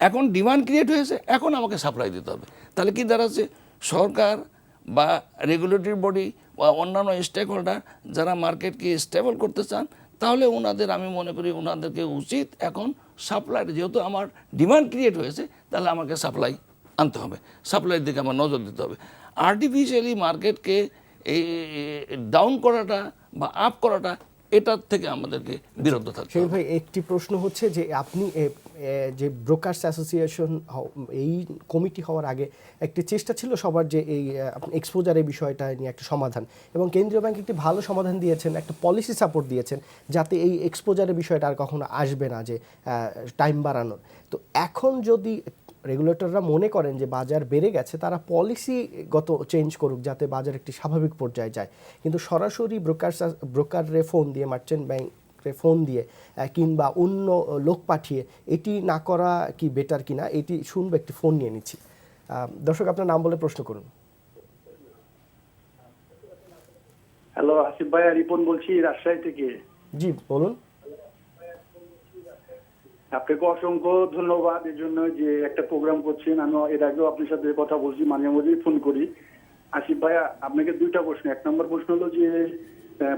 S5: এখন ডিমান্ড ক্রিয়েট হয়েছে, এখন আমাকে সাপ্লাই দিতে হবে। তাহলে কি দাঁড়াচ্ছে, সরকার বা রেগুলেটরি বডি বা অন্যান্য স্টেক হোল্ডার যারা মার্কেটকে স্টেবল করতে চান তাহলে ওনাদের, আমি মনে করি ওনাদেরকে উচিত এখন সাপ্লাই, যেহেতু আমার ডিমান্ড ক্রিয়েট হয়েছে তাহলে আমাকে সাপ্লাই আনতে হবে, সাপ্লাইয়ের দিকে আমার নজর দিতে হবে। আর্টিফিশিয়ালি মার্কেটকে এই ডাউন করাটা বা আপ করাটা, এটার থেকে আমাদেরকে বিরত থাকতে হবে।
S1: ভাই, একটি প্রশ্ন হচ্ছে যে আপনি যে ব্রোকার্স অ্যাসোসিয়েশন এই কমিটি হওয়ার আগে একটি চেষ্টা ছিল সবার যে এই এক্সপোজারের বিষয়টা নিয়ে একটা সমাধান, এবং কেন্দ্রীয় ব্যাংক একটি ভালো সমাধান দিয়েছেন, একটা পলিসি সাপোর্ট দিয়েছেন যাতে এই এক্সপোজারের বিষয়টা আর কখনো আসবে না, যে টাইম বাড়ানোর। তো এখন যদি রেগুলেটররা মনে করেন যে বাজার বেড়ে গেছে, তারা পলিসিগত চেঞ্জ করুক যাতে বাজার একটি স্বাভাবিক পর্যায়ে যায়, কিন্তু সরাসরি ব্রোকারে ফোন দিয়ে, মার্চেন্ট ব্যাংকে ফোন দিয়ে কিংবা অন্য লোক পাঠিয়ে এটি না করা কি বেটার কিনা, এটি শুনবো। একটি ফোন নিয়ে নিচ্ছি। দর্শক, আপনার নাম বলে প্রশ্ন করুন।
S7: হ্যালো, আসিফ ভাই, রিপন বলছি রাজশাহী থেকে।
S1: জি বলুন।
S7: আপনাকে অসংখ্য ধন্যবাদ এর জন্য যে একটা প্রোগ্রাম করছেন। আমি এর আগেও আপনার সাথে কথা বলছি, মাঝে মাঝেই ফোন করি। আসিফ ভাইয়া, আপনাকে দুইটা প্রশ্ন। এক নম্বর প্রশ্ন হলো যে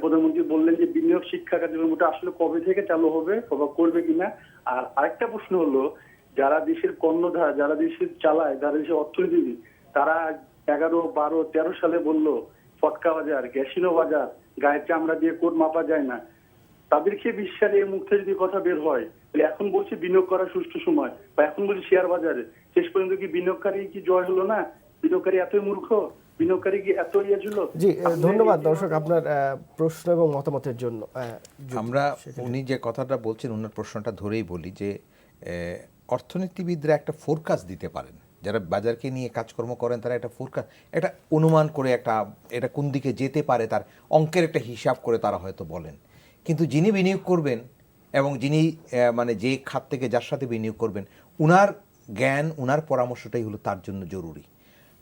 S7: প্রধানমন্ত্রী বললেন যে বিনিয়োগ শিক্ষা কার্যক্রমটা আসলে কবে থেকে চালু হবে, কবে করবে কিনা। আর আরেকটা প্রশ্ন হলো, যারা দেশের কর্ণধার, যারা দেশের চালায়, যারা দেশের অর্থনীতি, তারা 11, 12, 13 সালে বলল ফটকা বাজার, গ্যাসিনো বাজার, গায়ের চামড়া দিয়ে কোট মাপা যায় না। তাদেরকে 20 সালে এই মুখে যদি কথা বের হয়, তাহলে এখন বলছি বিনিয়োগ করার সুষ্ঠু সময়, বা এখন বলছি শেয়ার বাজারে, শেষ পর্যন্ত কি বিনিয়োগকারী কি জয় হলো না? বিনিয়োগকারী এতই মূর্খ, বিনিয়োগকারী কি এত ইয়ে ছিল?
S1: জি, ধন্যবাদ দর্শক আপনার প্রশ্ন এবং মতামতের জন্য।
S2: আমরা উনি যে কথাটা বলছেন ওনার প্রশ্নটা ধরেই বলি যে অর্থনীতিবিদরা একটা ফোরকাস্ট দিতে পারেন, যারা বাজারকে নিয়ে কাজকর্ম করেন তারা একটা ফোরকাস্ট, একটা অনুমান করে এটা কোন দিকে যেতে পারে তার অঙ্কের একটা হিসাব করে তারা হয়তো বলেন। কিন্তু যিনি বিনিয়োগ করবেন এবং যিনি মানে যে খাত থেকে যার সাথে বিনিয়োগ করবেন, উনার জ্ঞান উনার পরামর্শটাই হলো তার জন্য জরুরি।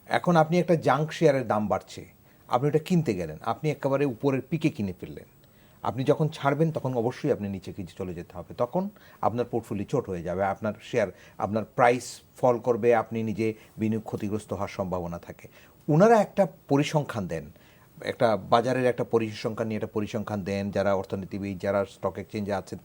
S2: এখন আপনি একটা জাঙ্ক শেয়ারের দাম বাড়ছে, আপনি ওটা কিনতে গেলেন, আপনি একেবারে উপরের পিকে কিনে ফেললেন, আপনি যখন ছাড়বেন তখন অবশ্যই আপনি নিচে কিছু চলে যেতে হবে, তখন আপনার পোর্টফোলিও ছোট হয়ে যাবে, আপনার শেয়ার, আপনার প্রাইস ফল করবে, আপনি নিজে বিনিয়োগ ক্ষতিগ্রস্ত হওয়ার সম্ভাবনা থাকে। ওনারা একটা পরিসংখ্যান দেন, একটা বাজারের একটা পরিসংখ্যান নিয়ে একটা পরিসংখ্যান দেন, যারা অর্থনীতিবিদ, যারা স্টক এক্সচেঞ্জে আছেন,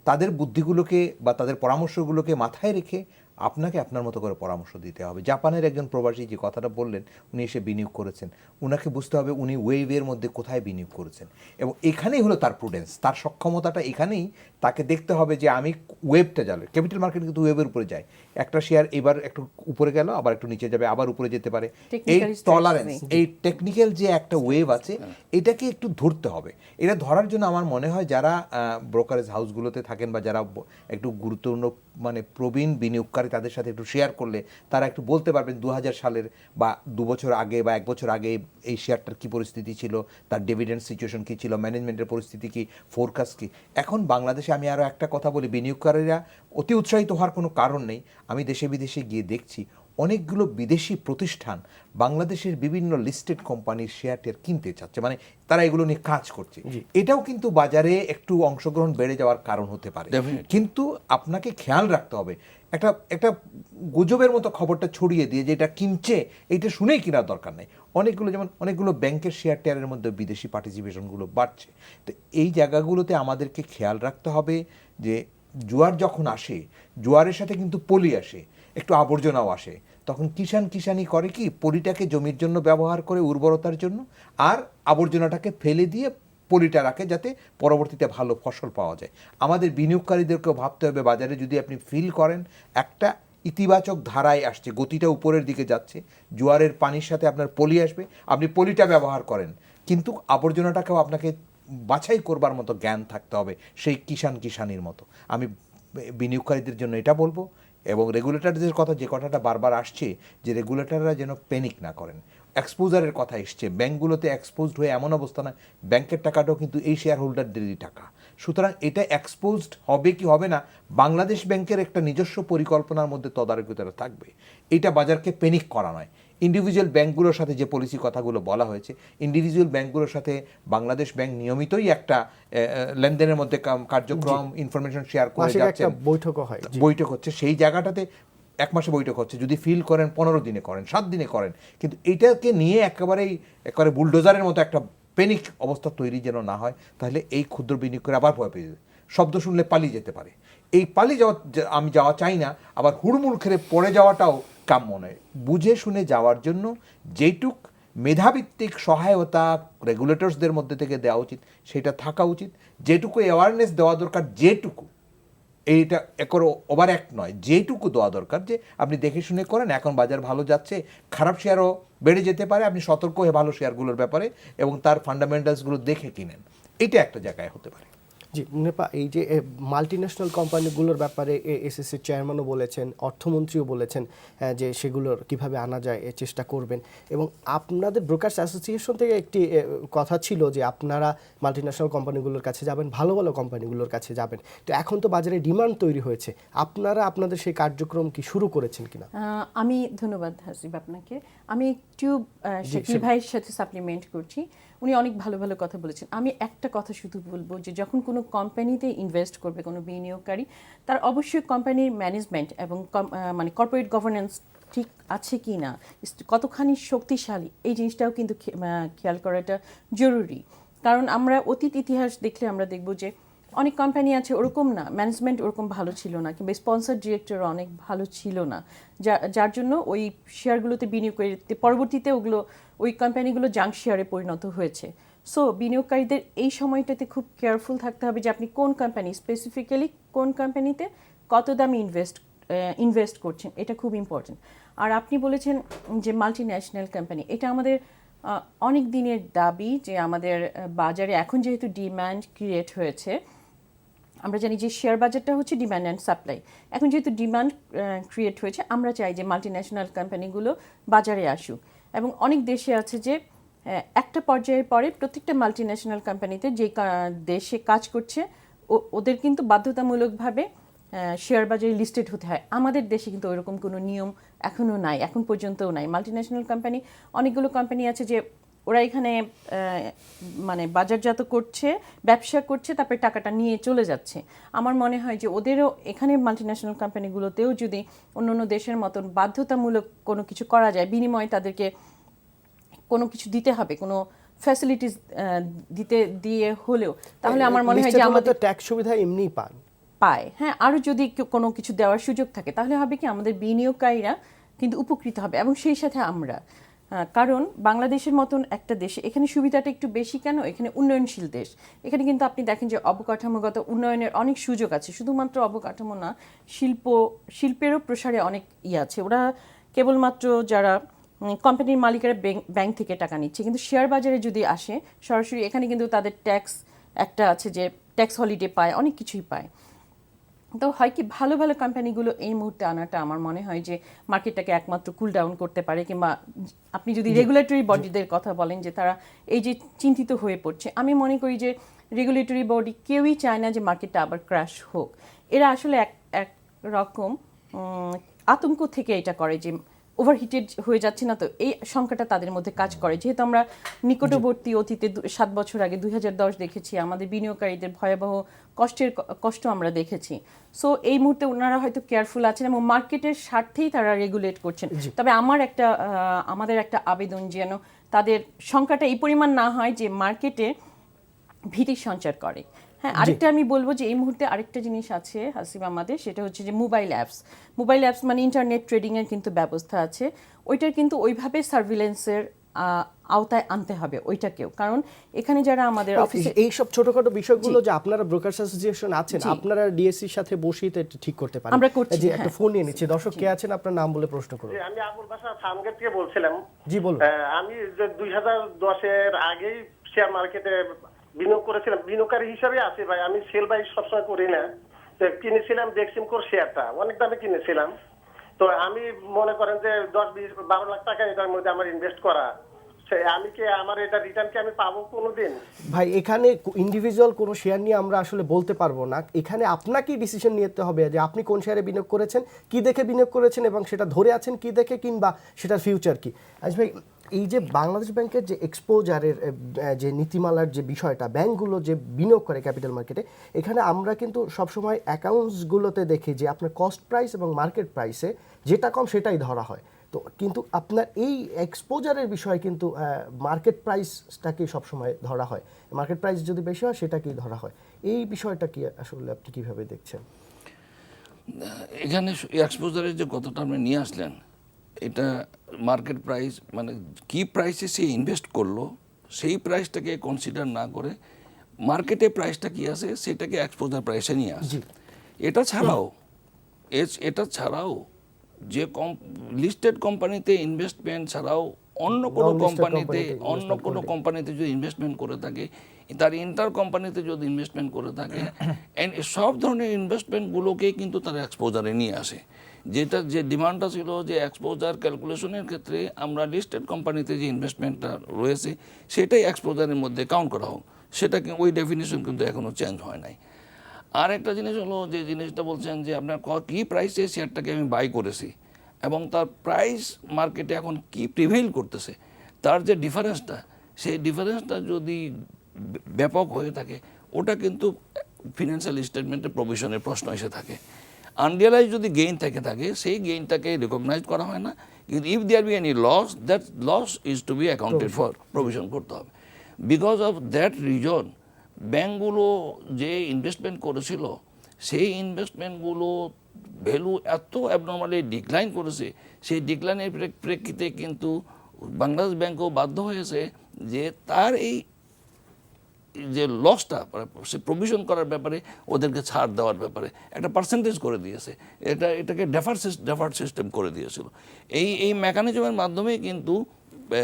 S2: তাদের বুদ্ধিগুলোকে বা তাদের পরামর্শগুলোকে মাথায় রেখে আপনাকে আপনার মতো করে পরামর্শ দিতে হবে। জাপানের একজন প্রবাসী যে কথাটা বললেন, উনি এসে বিনিয়োগ করেছেন, উনাকে বুঝতে হবে উনি ওয়েভের মধ্যে কোথায় বিনিয়োগ করেছেন, এবং এখানেই হলো তার প্রুডেন্স, তার সক্ষমতাটা এখানেই। তাকে দেখতে হবে যে আমি ওয়েভটা যাবে, ক্যাপিটাল মার্কেট কিন্তু ওয়েভের উপরে যায়, একটা শেয়ার এবার একটু উপরে গেল, আবার একটু নিচে যাবে, আবার উপরে যেতে পারে। এই টলারেন্স, এই টেকনিক্যাল যে একটা ওয়েভ আছে, এটাকে একটু ধরতে হবে। এটা ধরার জন্য আমার মনে হয় যারা ব্রোকারেজ হাউসগুলোতে থাকেন বা যারা একটু গুরুত্বপূর্ণ মানে প্রবীণ বিনিয়োগকারী, তাদের সাথে একটু শেয়ার করলে তারা একটু বলতে পারবেন 2000 সালের বা 2 বছর আগে বা 1 বছর আগে এই শেয়ারটার কী পরিস্থিতি ছিল, তার ডিভিডেন্ড সিচুয়েশন কী ছিল, ম্যানেজমেন্টের পরিস্থিতি কী, ফোরকাস্ট কী। এখন বাংলাদেশে আমি আরও একটা কথা বলি, বিনিয়োগকারীরা অতি উৎসাহিত হওয়ার কোনো কারণ নেই। আমি দেশে বিদেশে গিয়ে দেখছি অনেকগুলো বিদেশি প্রতিষ্ঠান বাংলাদেশের বিভিন্ন লিস্টেড কোম্পানির শেয়ার টেয়ার কিনতে চাচ্ছে, মানে তারা এগুলো নিয়ে কাজ করছে। এটাও কিন্তু বাজারে একটু অংশগ্রহণ বেড়ে যাওয়ার কারণ হতে পারে। কিন্তু আপনাকে খেয়াল রাখতে হবে, একটা গুজবের মতো খবরটা ছড়িয়ে দিয়ে যে এটা কিনছে, এইটা শুনেই কেনার দরকার নেই। অনেকগুলো ব্যাংকের শেয়ার টেয়ারের মধ্যে বিদেশি পার্টিসিপেশনগুলো বাড়ছে। তো এই জায়গাগুলোতে আমাদেরকে খেয়াল রাখতে হবে যে জোয়ার যখন আসে, জোয়ারের সাথে কিন্তু পলি আসে, একটু আবর্জনাও আসে। তখন কিষানি করে কি, পলিটাকে জমির জন্য ব্যবহার করে উর্বরতার জন্য, আর আবর্জনাটাকে ফেলে দিয়ে পলিটা রাখে যাতে পরবর্তীতে ভালো ফসল পাওয়া যায়। আমাদের বিনিয়োগকারীদেরকেও ভাবতে হবে, বাজারে যদি আপনি ফিল করেন একটা ইতিবাচক ধারায় আসছে, গতিটা উপরের দিকে যাচ্ছে, জোয়ারের পানির সাথে আপনার পলি আসবে, আপনি পলিটা ব্যবহার করেন, কিন্তু আবর্জনাটাকেও আপনাকে বাছাই করবার মতো জ্ঞান থাকতে হবে, সেই কিষানির মতো। আমি বিনিয়োগকারীদের জন্য এটা বলবো, এবং রেগুলেটরদের কথা যে কথাটা বারবার আসছে, যে রেগুলেটররা যেন প্যানিক না করেন। এক্সপোজারের কথা এসছে, ব্যাঙ্কগুলোতে এক্সপোজড হয়ে এমন অবস্থা না, ব্যাংকের টাকাটাও কিন্তু এই শেয়ার হোল্ডারদেরই টাকা। সুতরাং এটা এক্সপোজড হবে কি হবে না, বাংলাদেশ ব্যাংকের একটা নিজস্ব পরিকল্পনার মধ্যে তদারকিতারা থাকবে। এটা বাজারকে প্যানিক করা নয়। ইন্ডিভিজুয়াল ব্যাংকগুলোর সাথে যে পলিসি কথাগুলো বলা হয়েছে, ইন্ডিভিজুয়াল ব্যাংকগুলোর সাথে বাংলাদেশ ব্যাংক নিয়মিতই একটা লেনদেনের মধ্যে কার্যক্রম, ইনফরমেশন শেয়ার করে যাচ্ছে, বৈঠক হচ্ছে। সেই জায়গাটাতে 1 মাসে বৈঠক হচ্ছে, যদি ফিল করেন 15 দিনে করেন, 7 দিনে করেন, কিন্তু এটাকে নিয়ে একেবারে বুলডোজারের মতো একটা প্যানিক অবস্থা তৈরি যেন না হয়, তাহলে এই ক্ষুদ্র বিনিয়োগ করে আবার ভয় পেয়ে যাবে, শব্দ শুনলে পালিয়ে যেতে পারে। এই পালিয়ে যাওয়া আমি যাওয়া চাই না, আবার হুড়মুড় খেলে পড়ে যাওয়াটাও কাম্য নয়। বুঝে শুনে যাওয়ার জন্য যেটুক মেধাভিত্তিক সহায়তা রেগুলেটরসদের মধ্যে থেকে দেওয়া উচিত সেটা থাকা উচিত, যেটুকু অ্যাওয়ারনেস দেওয়া দরকার, যেটুকু, এইটা ওভার অ্যাক্ট নয়, যেটুকু দেওয়া দরকার যে আপনি দেখে শুনে করেন, এখন বাজার ভালো যাচ্ছে, খারাপ শেয়ারও বেড়ে যেতে পারে, আপনি সতর্ক হয়ে ভালো শেয়ারগুলোর ব্যাপারে এবং তার ফান্ডামেন্টালসগুলো দেখে কিনেন, এটা একটা জায়গায় হতে পারে।
S1: জি মুনেপা, এই যে মাল্টিন্যাশনাল কোম্পানিগুলোর ব্যাপারে এসএসসির চেয়ারম্যানও বলেছেন, অর্থমন্ত্রীও বলেছেন যে সেগুলোর কিভাবে আনা যায় এ চেষ্টা করবেন, এবং আপনাদের ব্রোকার্স অ্যাসোসিয়েশন থেকে একটি কথা ছিল যে আপনারা মাল্টিন্যাশনাল কোম্পানিগুলোর কাছে যাবেন, ভালো ভালো কোম্পানিগুলোর কাছে যাবেন। তো এখন তো বাজারে ডিমান্ড তৈরি হয়েছে, আপনারা আপনাদের সেই কার্যক্রম কি শুরু করেছেন কিনা?
S3: আমি ধন্যবাদ হাসিব আপনাকে। আমি একটু শাকিল ভাইয়ের সাথে সাপ্লিমেন্ট করছি। উনি অনেক ভালো ভালো কথা বলেছেন। আমি একটা কথা শুধু বলবো যে যখন কোনো কোম্পানিতে ইনভেস্ট করবে কোনো বিনিয়োগকারী, তার অবশ্যই কোম্পানির ম্যানেজমেন্ট এবং মানে কর্পোরেট গভর্নেন্স ঠিক আছে কি না, কতখানি শক্তিশালী, এই জিনিসটাও কিন্তু খেয়াল করাটা জরুরি। কারণ আমরা অতীত ইতিহাস দেখলে আমরা দেখব যে অনেক কোম্পানি আছে ওরকম না, ম্যানেজমেন্ট ওরকম ভালো ছিল না, কিংবা স্পন্সর ডিরেক্টর অনেক ভালো ছিল না, যার জন্য ওই শেয়ারগুলোতে বিনিয়োগ করে পরবর্তীতে ওগুলো ওই কোম্পানিগুলো জাঙ্ক শেয়ারে পরিণত হয়েছে। সো বিনিয়োগকারীদের এই সময়টাতে খুব কেয়ারফুল থাকতে হবে যে আপনি কোন কোম্পানি, স্পেসিফিক্যালি কোন কোম্পানিতে কত দামে ইনভেস্ট করছেন, এটা খুব ইম্পর্টেন্ট। আর আপনি বলেছেন যে মাল্টি ন্যাশনাল কোম্পানি, এটা আমাদের অনেক দিনের দাবি যে আমাদের বাজারে এখন যেহেতু ডিম্যান্ড ক্রিয়েট হয়েছে, আমরা জানি যে শেয়ার বাজারটা হচ্ছে ডিম্যান্ড অ্যান্ড সাপ্লাই, এখন যেহেতু ডিমান্ড ক্রিয়েট হয়েছে আমরা চাই যে মাল্টি ন্যাশনাল কোম্পানিগুলো বাজারে আসুক। এবং অনেক দেশে আছে যে একটা পর্যায়ের পরে প্রত্যেকটা মাল্টি ন্যাশনাল কোম্পানিতে যে দেশে কাজ করছে ওদের কিন্তু বাধ্যতামূলকভাবে শেয়ার বাজারে লিস্টেড হতে হয়। আমাদের দেশে কিন্তু ওইরকম কোনো নিয়ম এখনও নাই, এখন পর্যন্তও নাই। মাল্টি ন্যাশনাল কোম্পানি, অনেকগুলো কোম্পানি আছে যে ওরা এখানে মানে বাজারজাত করছে, ব্যবসা করছে, তারপরে টাকাটা নিয়ে চলে যাচ্ছে। আমার মনে হয় যে ওদেরও এখানে মাল্টিন্যাশনাল কোম্পানিগুলোতেও যদি অন্য দেশের মতন বাধ্যতামূলক কোনো কিছু করা যায়, বিনিময়ে তাদেরকে কোনো কিছু দিতে হবে, কোনো ফ্যাসিলিটিস দিয়ে হলেও, তাহলে আমার মনে হয় যে আমাদের
S1: ট্যাক্স সুবিধা এমনিই
S3: পায়। হ্যাঁ, আরও যদি কোনো কিছু দেওয়ার সুযোগ থাকে তাহলে হবে কি আমাদের বিনিয়োগকারীরা কিন্তু উপকৃত হবে, এবং সেই সাথে আমরা। কারণ বাংলাদেশের মতন একটা দেশে এখানে সুবিধাটা একটু বেশি কেন, এখানে উন্নয়নশীল দেশ, এখানে কিন্তু আপনি দেখেন যে অবকাঠামোগত উন্নয়নের অনেক সুযোগ আছে। শুধুমাত্র অবকাঠামো না, শিল্পেরও প্রসারে অনেক আছে। ওরা কেবলমাত্র যারা কোম্পানির মালিকেরা ব্যাংক থেকে টাকা নিচ্ছে, কিন্তু শেয়ার বাজারে যদি আসে সরাসরি, এখানে কিন্তু তাদের ট্যাক্স একটা আছে যে ট্যাক্স হলিডে পায়, অনেক কিছুই পায়। তো হয় কি ভালো ভালো কোম্পানিগুলো এই মুহূর্তে আনাটা আমার মনে হয় যে মার্কেটটাকে একমাত্র কুল ডাউন করতে পারে। কিংবা আপনি যদি রেগুলেটরি বডিদের কথা বলেন যে তারা এই যে চিন্তিত হয়ে পড়ছে, আমি মনে করি যে রেগুলেটরি বডি কেউই চায় না যে মার্কেটটা আবার ক্র্যাশ হোক। এরা আসলে এক রকম আতঙ্ক থেকে এটা করে যে ওভারহিটেড হয়ে যাচ্ছে না, তো এই সংখ্যাটা তাদের মধ্যে কাজ করে। যেহেতু আমরা নিকটবর্তী অতীতে 7 বছর আগে 2010 দেখেছি, আমাদের বিনিয়োগকারীদের ভয়াবহ কষ্ট আমরা দেখেছি। সো এই মুহূর্তে ওনারা হয়তো কেয়ারফুল আছেন এবং মার্কেটের স্বার্থেই তারা রেগুলেট করছেন। তবে আমাদের একটা আবেদন যেন তাদের সংখ্যাটা এই পরিমাণ না হয় যে মার্কেটে ভীতি সঞ্চার করে। হ্যাঁ, আরেকটা আমি বলবো যে এই মুহূর্তে আরেকটা জিনিস আছে হাসিব আমাদের, সেটা হচ্ছে যে মোবাইল অ্যাপস মানে ইন্টারনেট ট্রেডিংয়ের কিন্তু ব্যবস্থা আছে। ওইটার কিন্তু ওইভাবে সার্ভিলেন্সের আওতায় আনতে হবে ওইটাকেও, কারণ এখানে যারা আমাদের অফিসে
S1: এই সব ছোটখাটো বিষয়গুলো যে আপনারা ব্রোকার্স অ্যাসোসিয়েশন আছেন, আপনারা ডিএসসির সাথে বসিয়ে তো ঠিক করতে পারেন।
S3: আমরা করছি।
S1: যে একটা ফোন নিয়ে নিচ্ছি, দর্শক কে আছেন আপনার নাম বলে প্রশ্ন করুন।
S8: আমি আবুল বাশার ফার্মগেট থেকে বলছিলাম।
S1: জি বলুন।
S8: আমি 2010-এর আগেই শেয়ার মার্কেটে বিনিয়োগ করেছিলাম, বিনিয়োগকারী হিসাবে আছি ভাই। আমি সেল বাই সবসময় করি না, কিনেছিলাম বেক্সিমকোর শেয়ারটা, অনেক দামে কিনেছিলাম। তো আমি মনে করেন যে 10-12 লাখ টাকা এটার মধ্যে আমার ইনভেস্ট করা, আমি কি আমার এটা রিটার্ন কি আমি পাবো কোনোদিন?
S1: ভাই এখানে ইন্ডিভিজুয়াল কোনো শেয়ার নিয়ে আমরা আসলে বলতে পারবো না। এখানে আপনাকেই ডিসিশন নিতে হবে যে আপনি কোন শেয়ারে বিনিয়োগ করেছেন, কি দেখে বিনিয়োগ করেছেন এবং সেটা ধরে আছেন কি দেখে, কিংবা সেটার ফিউচার কি। আচ্ছা ভাই, এই যে বাংলাদেশ ব্যাংকের যে এক্সপোজারের যে নীতিমালার যে বিষয়টা, ব্যাংকগুলো যে বিনিয়োগ করে ক্যাপিটাল মার্কেটে, এখানে আমরা কিন্তু সবসময় অ্যাকাউন্টসগুলোতে দেখি যে আপনার কস্ট প্রাইস এবং মার্কেট প্রাইসে যেটা কম সেটাই ধরা হয়। তো কিন্তু আপনার এই এক্সপোজারের বিষয়ে কিন্তু মার্কেট প্রাইসটাকে সবসময় ধরা হয়, মার্কেট প্রাইস যদি বেশি হয় সেটাকেই ধরা হয়। এই বিষয়টা কি আসলে আপনি কিভাবে দেখছেন?
S5: এখানে এক্সপোজারের যে কথাটা আপনি নিয়ে আসলেন, এটা মার্কেট প্রাইস মানে কি প্রাইসে সে ইনভেস্ট করলো সেই প্রাইসটাকে কনসিডার না করে মার্কেটে প্রাইসটা কি আছে সেটাকে এক্সপোজার প্রাইসে নিয়ে আসে। এটা ছাড়াও যে লিস্টেড কোম্পানিতে ইনভেস্টমেন্ট ছাড়াও অন্য কোনো কোম্পানিতে যদি ইনভেস্টমেন্ট করে থাকে, তার ইন্টার কোম্পানিতে যদি ইনভেস্টমেন্ট করে থাকে, সব ধরনের ইনভেস্টমেন্টগুলোকে কিন্তু তারা এক্সপোজারে নিয়ে আসে। যেটা যে ডিমান্ডটা ছিল যে এক্সপোজার ক্যালকুলেশনের ক্ষেত্রে আমরা লিস্টেড কোম্পানিতে যে ইনভেস্টমেন্টটা রয়েছে সেটাই এক্সপোজারের মধ্যে কাউন্ট করা হোক, সেটাকে ওই ডেফিনিশন কিন্তু এখনও চেঞ্জ হয় নাই। আর একটা জিনিস হলো যে জিনিসটা বলছেন যে আপনার কী প্রাইসে শেয়ারটাকে আমি বাই করেছি এবং তার প্রাইস মার্কেটে এখন কি প্রিভেইল করতেছে, তার যে ডিফারেন্সটা, সেই ডিফারেন্সটা যদি ব্যাপক হয়ে থাকে, ওটা কিন্তু ফিনান্সিয়াল স্টেটমেন্টের প্রভিশনের প্রশ্ন এসে থাকে। আনরিয়ালাইজ যদি গেইন থেকে থাকে, সেই গেইনটাকে রিকগনাইজ করা হয় না। কিন্তু if there be any loss, that loss is to be accounted for, provision করতে হবে। বিকজ অফ দ্যাট রিজন ব্যাংকগুলো যে ইনভেস্টমেন্ট করেছিল সেই ইনভেস্টমেন্টগুলো ভ্যালু এত অ্যাবনর্মালি ডিক্লাইন করেছে, সেই ডিক্লাইনের প্রেক্ষিতে কিন্তু বাংলাদেশ ব্যাংকও বাধ্য হয়েছে যে তার এই যে লসটা সে প্রভিশন করার ব্যাপারে ওদেরকে ছাড় দেওয়ার ব্যাপারে একটা পার্সেন্টেজ করে দিয়েছে, এটাকে ডেফার্ড সিস্টেম করে দিয়েছিল। এই মেকানিজমের মাধ্যমে কিন্তু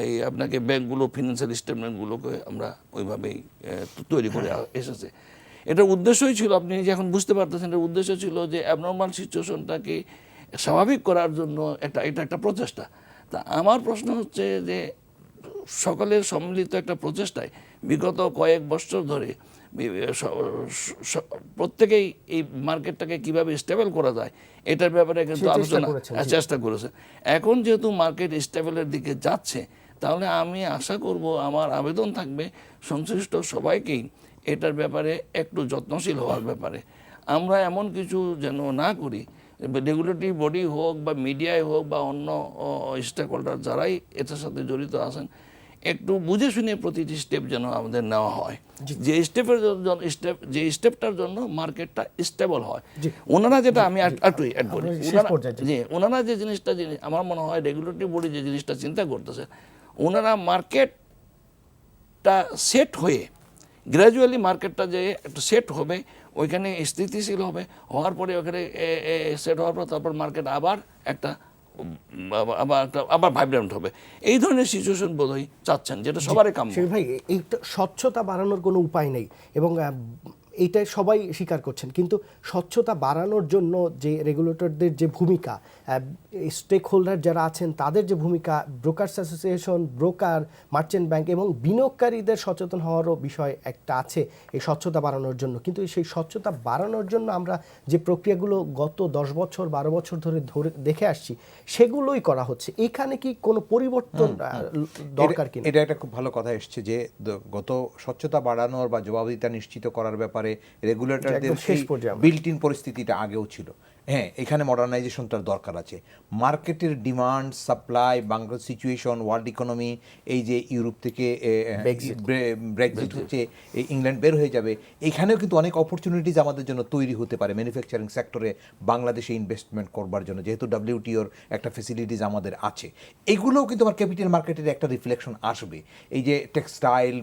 S5: এই আপনাকে ব্যাংকগুলো ফিনান্সিয়াল স্টেটমেন্টগুলোকে আমরা ওইভাবেই তৈরি করে এসেছে। এটার উদ্দেশ্যই ছিল, আপনি যে এখন বুঝতে পারতেছেন, এটার উদ্দেশ্য ছিল যে অ্যাবনর্মাল সিচুয়েশনটাকে স্বাভাবিক করার জন্য এটা একটা প্রচেষ্টা। তা আমার প্রশ্ন হচ্ছে যে সকলের সম্মিলিত একটা প্রচেষ্টায় বিগত কয়েক বছর ধরে প্রত্যেকেই এই মার্কেটটাকে কিভাবে স্টেবল করা যায় এটার ব্যাপারে কিন্তু আলোচনা চেষ্টা করেছে। এখন যেহেতু মার্কেট স্টেবলের দিকে যাচ্ছে, তাহলে আমি আশা করব, আমার আবেদন থাকবে সংশ্লিষ্ট সবাইকেই এটার ব্যাপারে একটু যত্নশীল হওয়ার ব্যাপারে। আমরা এমন কিছু যেন না করি, রেগুলেটরি বডি হোক বা মিডিয়ায় হোক বা অন্য স্টেক হোল্ডার যারাই এটার সাথে জড়িত আছেন, একটু বুঝে শুনে প্রতিটি স্টেপ যেন আমাদের নেওয়া হয়, যে স্টেপটার জন্য মার্কেটটা স্টেবল হয়। ওনারা যেটা আমি একটু অ্যাড করি, ওনারা যে জিনিসটা আমার মনে হয় রেগুলেটরি বডি যে জিনিসটা চিন্তা করতেছে, ওনারা মার্কেটটা সেট হয়ে গ্র্যাজুয়ালি মার্কেটটা যে একটা সেট হবে, ওইখানে স্থিতিশীল হবে, হওয়ার পরে ওখানে সেট হওয়ার পর তারপর মার্কেট আবার ভাইব্রেন্ট হবে। এই ধরনের সিচুয়েশন বোধহয় চাচ্ছেন, যেটা সবারই কাম্য।
S1: ভাই, এই স্বচ্ছতা বাড়ানোর কোনো উপায় নেই এবং এইটাই সবাই স্বীকার করছেন, কিন্তু স্বচ্ছতা বাড়ানোর জন্য যে রেগুলেটরদের যে ভূমিকা, স্টেক হোল্ডার যারা আছেন তাদের যে ভূমিকা, brokers association, broker, merchant bank এবং বিনিয়োগকারীদের সচেতন হওয়ারও বিষয় একটা আছে এই স্বচ্ছতা বাড়ানোর জন্য। কিন্তু সেই স্বচ্ছতা বাড়ানোর জন্য আমরা যে প্রক্রিয়াগুলো গত 10 বছর 12 বছর ধরে দেখে আসছি, সেগুলোই করা হচ্ছে। এখানে কি কোনো পরিবর্তন দরকার কিনা?
S2: এটা একটা খুব ভালো কথা এসছে যে গত স্বচ্ছতা বাড়ানোর বা জবাবদিহিতা নিশ্চিত করার ব্যাপারে রেগুলেটরদের বিল্ট ইন পরিস্থিতিটা আগেও ছিল। হ্যাঁ, এখানে মডার্নাইজেশনটার দরকার আছে। মার্কেটের demand, supply, Bangladesh situation, world economy, এই যে ইউরোপ থেকে ব্রেক্সিট হচ্ছে, ইংল্যান্ড বের হয়ে যাবে, এখানেও কিন্তু অনেক অপরচুনিটিজ আমাদের জন্য তৈরি হতে পারে ম্যানুফ্যাকচারিং সেক্টরে বাংলাদেশে ইনভেস্টমেন্ট করবার জন্য, যেহেতু WTOর একটা ফেসিলিটিস আমাদের আছে। এগুলোও কিন্তু আমার ক্যাপিটাল মার্কেটের একটা রিফ্লেকশন আসবে। এই যে টেক্সটাইল,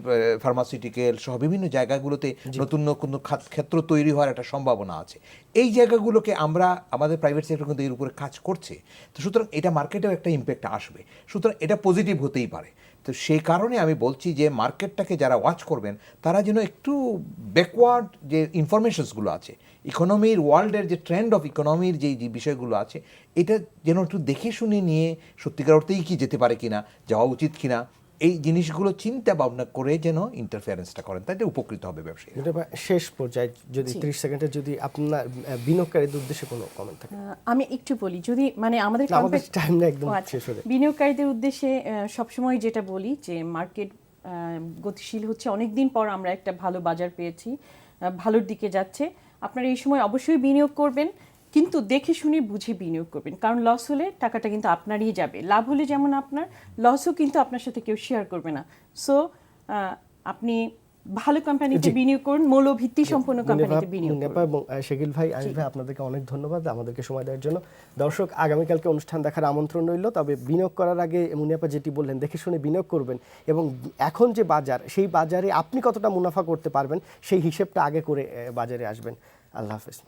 S2: ফার্মাসিউটিক্যাল সহ বিভিন্ন জায়গাগুলোতে নতুন নতুন ক্ষেত্র তৈরি হওয়ার একটা সম্ভাবনা আছে। এই জায়গাগুলোকে আমাদের প্রাইভেট সেক্টর কিন্তু এর উপরে কাজ করছে। তো সুতরাং এটা মার্কেটেও একটা ইম্প্যাক্ট আসবে, সুতরাং এটা পজিটিভ হতেই পারে। তো সেই কারণে আমি বলছি যে মার্কেটটাকে যারা ওয়াচ করবেন তারা যেন একটু ব্যাকওয়ার্ড যে ইনফরমেশনসগুলো আছে, ইকোনমির, ওয়ার্ল্ডের যে ট্রেন্ড অফ ইকোনমির যে বিষয়গুলো আছে, এটা যেন একটু দেখে শুনে নিয়ে সত্যিকার অর্থেই কি যেতে পারে কিনা, যাওয়া উচিত কিনা, এই জিনিসগুলো চিন্তা ভাবনা করে যেন ইন্টারফেয়ারেন্সটা করেন, তাতে উপকৃত হবে ব্যবসায়ী।
S1: শেষ পর্যায়ে যদি 30 সেকেন্ডে যদি আপনার বিনিয়োগকারীদের উদ্দেশ্যে কোনো কমেন্ট থাকে।
S3: আমি একটু বলি, যদি মানে আমাদের
S1: টাইম না একদম শেষ হয়ে,
S3: বিনিয়োগকারীদের উদ্দেশ্যে সবসময় যেটা বলি যে মার্কেট গতিশীল হচ্ছে, অনেক দিন পর আমরা একটা ভালো বাজার পেয়েছি, ভালোর দিকে যাচ্ছে। আপনারা এই সময় অবশ্যই বিনিয়োগ করবেন, কিন্তু দেখে শুনে বুঝে বিনিয়োগ করবেন, কারণ লস হলে টাকাটা কিন্তু আপনারই যাবে, লাভ হলে যেমন আপনার, লসও কিন্তু আপনার সাথে কেউ শেয়ার করবে না। সো আপনি ভালো কোম্পানিতে বিনিয়োগ করুন, মূল্যভিত্তি সম্পন্ন কোম্পানিতে বিনিয়োগ করুন।
S1: এবং শাকিল ভাই, আনিস ভাই, আপনাদেরকে অনেক ধন্যবাদ আমাদেরকে সময় দেওয়ার জন্য। দর্শক, আগামীকালকে অনুষ্ঠান দেখার আমন্ত্রণ রইল। তবে বিনিয়োগ করার আগে মুনিয়াপা যেটি বললেন, দেখে শুনে বিনিয়োগ করবেন এবং এখন যে বাজার, সেই বাজারে আপনি কতটা মুনাফা করতে পারবেন সেই হিসেবটা আগে করে বাজারে আসবেন। আল্লাহ হাফেজ।